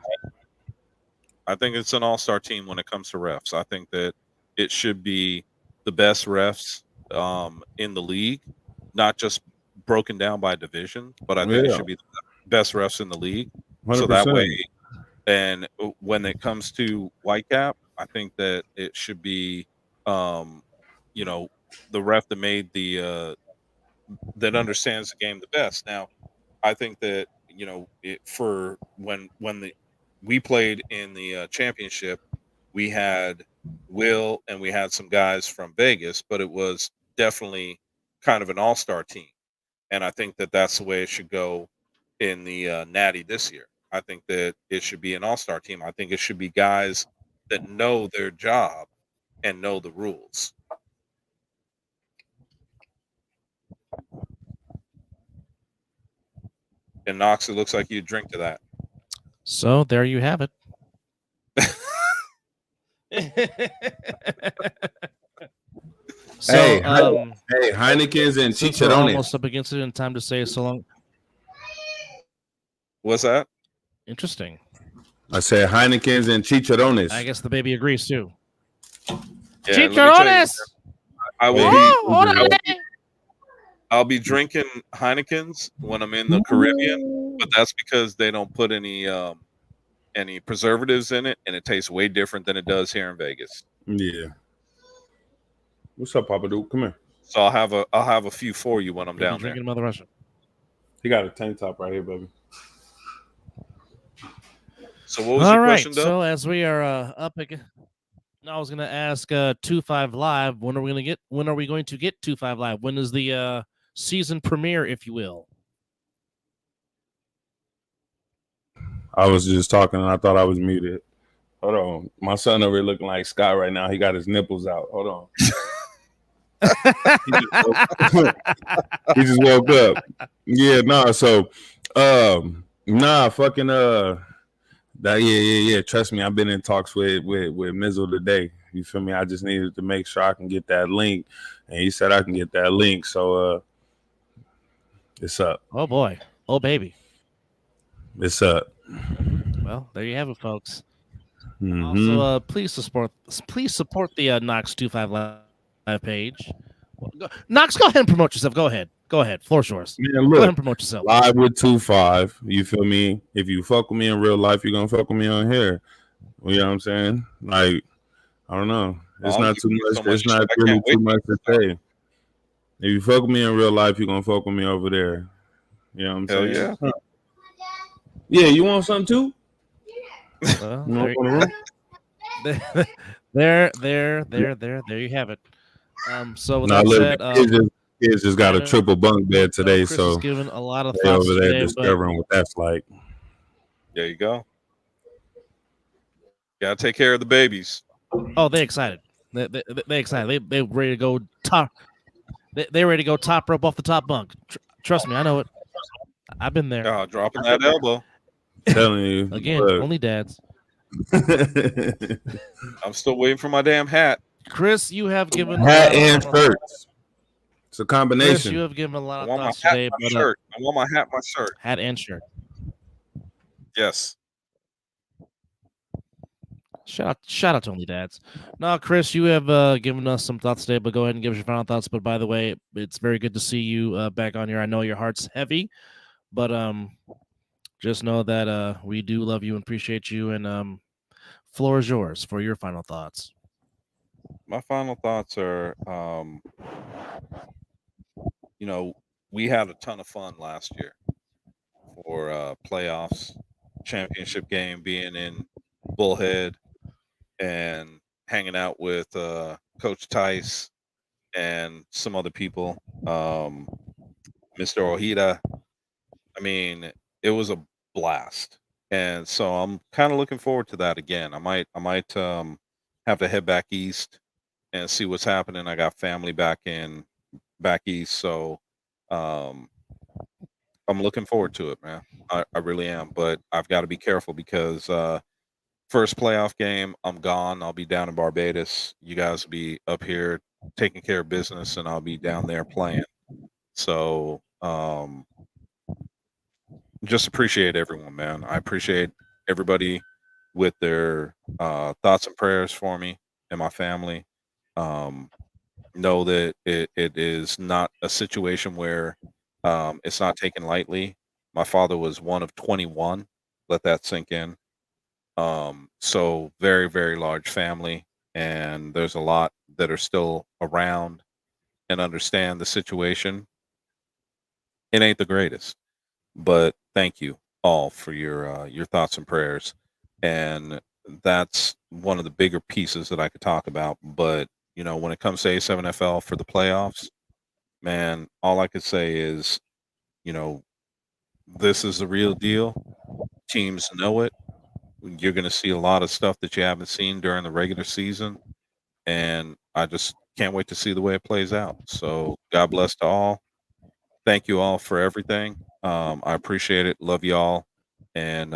I think it's an all-star team when it comes to refs. I think that it should be the best refs in the league, not just broken down by division, but I think it should be the best refs in the league. 100%. So that way. And when it comes to Whitecap, I think that it should be, the ref that made that understands the game the best. Now, I think that for when we played in the championship, we had Will and we had some guys from Vegas, but it was definitely kind of an all-star team, and I think that that's the way it should go in the Natty this year. I think that it should be an all-star team. I think it should be guys that know their job and know the rules. And Knox, it looks like you drink to that. So there you have it. So, hey, Heineken's and Chicharrones. Chicharrones. Almost up against it in time to say so long. What's that? Interesting. I said Heineken's and Chicharrones. I guess the baby agrees too. Yeah, Chicharrones. I will Yeah, be. hold on. I'll be drinking Heinekens when I'm in the Caribbean, but that's because they don't put any preservatives in it, and it tastes way different than it does here in Vegas. Yeah. What's up, Papa Duke? Come here. So I'll have a few for you when I'm down there. Drinking Mother Russia. He got a tank top right here, baby. So what was All your right. question, Doug? So as we are up again, I was gonna ask 2-5 Live. When are we going to get 2-5 Live? When is the season premiere, if you will? I was just talking and I thought I was muted. Hold on. My son over here looking like Scott right now. He got his nipples out. Hold on. He just woke up. Yeah, nah. So fucking yeah. Trust me, I've been in talks with Mizzle today. You feel me? I just needed to make sure I can get that link. And he said I can get that link. So it's up. Oh boy. Oh baby. It's up. Well, there you have it, folks. Mhm. Also, please support the Knox 2-5 Live page. Knox, go ahead and promote yourself. Go ahead. Floor's yours. Man, Go ahead look, and promote yourself. live with 2-5. You feel me? If you fuck with me in real life, you're gonna fuck with me on here. You know what I'm saying? Like, I don't know. It's I'll not give too you much. so much It's not shit. I really can't wait too much to say. If you fuck with me in real life, you're gonna fuck with me over there. You know what I'm Hell saying? yeah. Huh. Yeah, you want something too? Well, You want one of them? there you have it. So with Nah, that look, said, kids just got I a know- triple bunk bed today, Chris so has given a lot of they thoughts over there today, but discovering what that's like. There you go. Gotta take care of the babies. oh, they excited. They excited. They ready to go top. They ready to go top rope off the top bunk. Trust me, I know it. I've been there. Dropping that elbow. Telling you Again, look. only dads. I'm still waiting for my damn hat. Chris, you have given Hat a lot and of shirts. It's a Chris, combination. you have given a lot I of want my thoughts hat, today, my but shirt. I want my hat, my shirt. hat and shirt. Yes. Shout out to only dads. Now, Chris, you have given us some thoughts today, but go ahead and give us your final thoughts. But by the way, it's very good to see you back on here. I know your heart's heavy, but just know that we do love you and appreciate you. And floor is yours for your final thoughts. My final thoughts are, we had a ton of fun last year for playoffs, championship game, being in Bullhead and hanging out with Coach Tice and some other people, Mr. Ojeda. I mean, it was a blast, and so I'm kind of looking forward to that again. I might have to head back east and see what's happening. I got family back east, so I'm looking forward to it, man. I really am, but I've got to be careful because first playoff game, I'm gone. I'll be down in Barbados. You guys will be up here taking care of business, and I'll be down there playing. So just appreciate everyone, man. I appreciate everybody with their thoughts and prayers for me and my family. Know that it is not a situation where it's not taken lightly. My father was one of 21. Let that sink in. So very, very large family, and there's a lot that are still around and understand the situation. It ain't the greatest, but thank you all for your thoughts and prayers. And that's one of the bigger pieces that I could talk about. But when it comes to A7FL for the playoffs, man, all I could say is, this is the real deal. Teams know it. You're going to see a lot of stuff that you haven't seen during the regular season, and I just can't wait to see the way it plays out. So God bless to all. Thank you all for everything. I appreciate it. Love you all. And,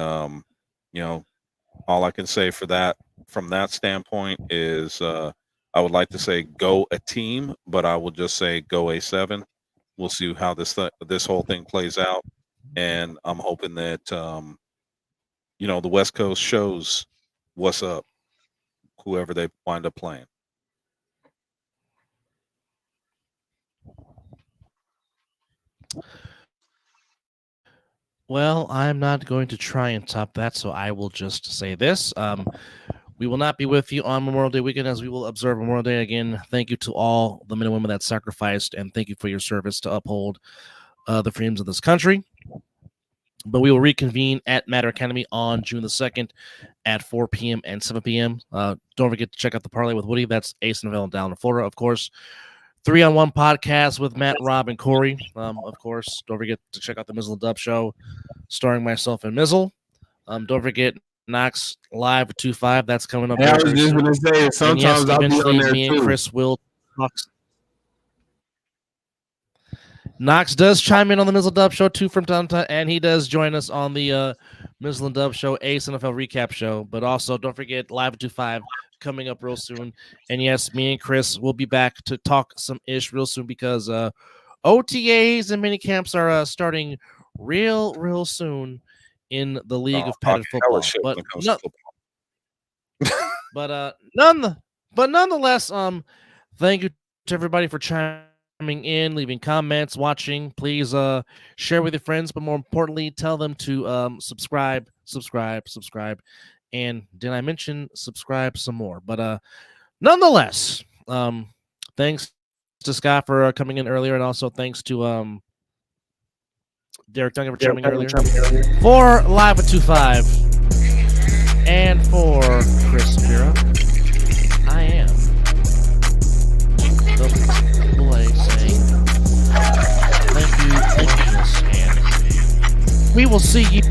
all I can say from that standpoint is I would like to say go a team, but I will just say go A7. We'll see how this whole thing plays out. And I'm hoping that, the West Coast shows what's up, whoever they wind up playing. Well, I'm not going to try and top that, so I will just say this. We will not be with you on Memorial Day weekend as we will observe Memorial Day again. Thank you to all the men and women that sacrificed, and thank you for your service to uphold the freedoms of this country. But we will reconvene at Matter Academy on June the 2nd at 4 p.m. and 7 p.m. Don't forget to check out the Parlay with Woody. That's Ace and Neville down in Florida, of course. 3-on-1 podcast with Matt, Rob, and Corey. Of course, don't forget to check out the Mizzle and Dub Show, starring myself and Mizzle. Don't forget Knox Live at 2-5. That's coming up. I was very just soon. gonna say And sometimes yes, I'll be eventually on there me and too. Chris will talk. Knox does chime in on the Mizzle Dub Show too from time to time, and he does join us on the Mizzle and Dub Show, Ace NFL Recap Show. But also, don't forget Live at 2-5 coming up real soon. And yes, me and Chris will be back to talk some ish real soon because OTAs and mini camps are starting real soon in the League of Padded Football. But nonetheless, thank you to everybody for chiming in, leaving comments, watching. Please share with your friends, but more importantly, tell them to subscribe. And did I mention subscribe some more? But nonetheless, thanks to Scott for coming in earlier, and also thanks to Derek Duncan for chiming earlier. For Live at 2-5 and for Chris Shapiro, I am the boy saying thank you for watching us, and we will see you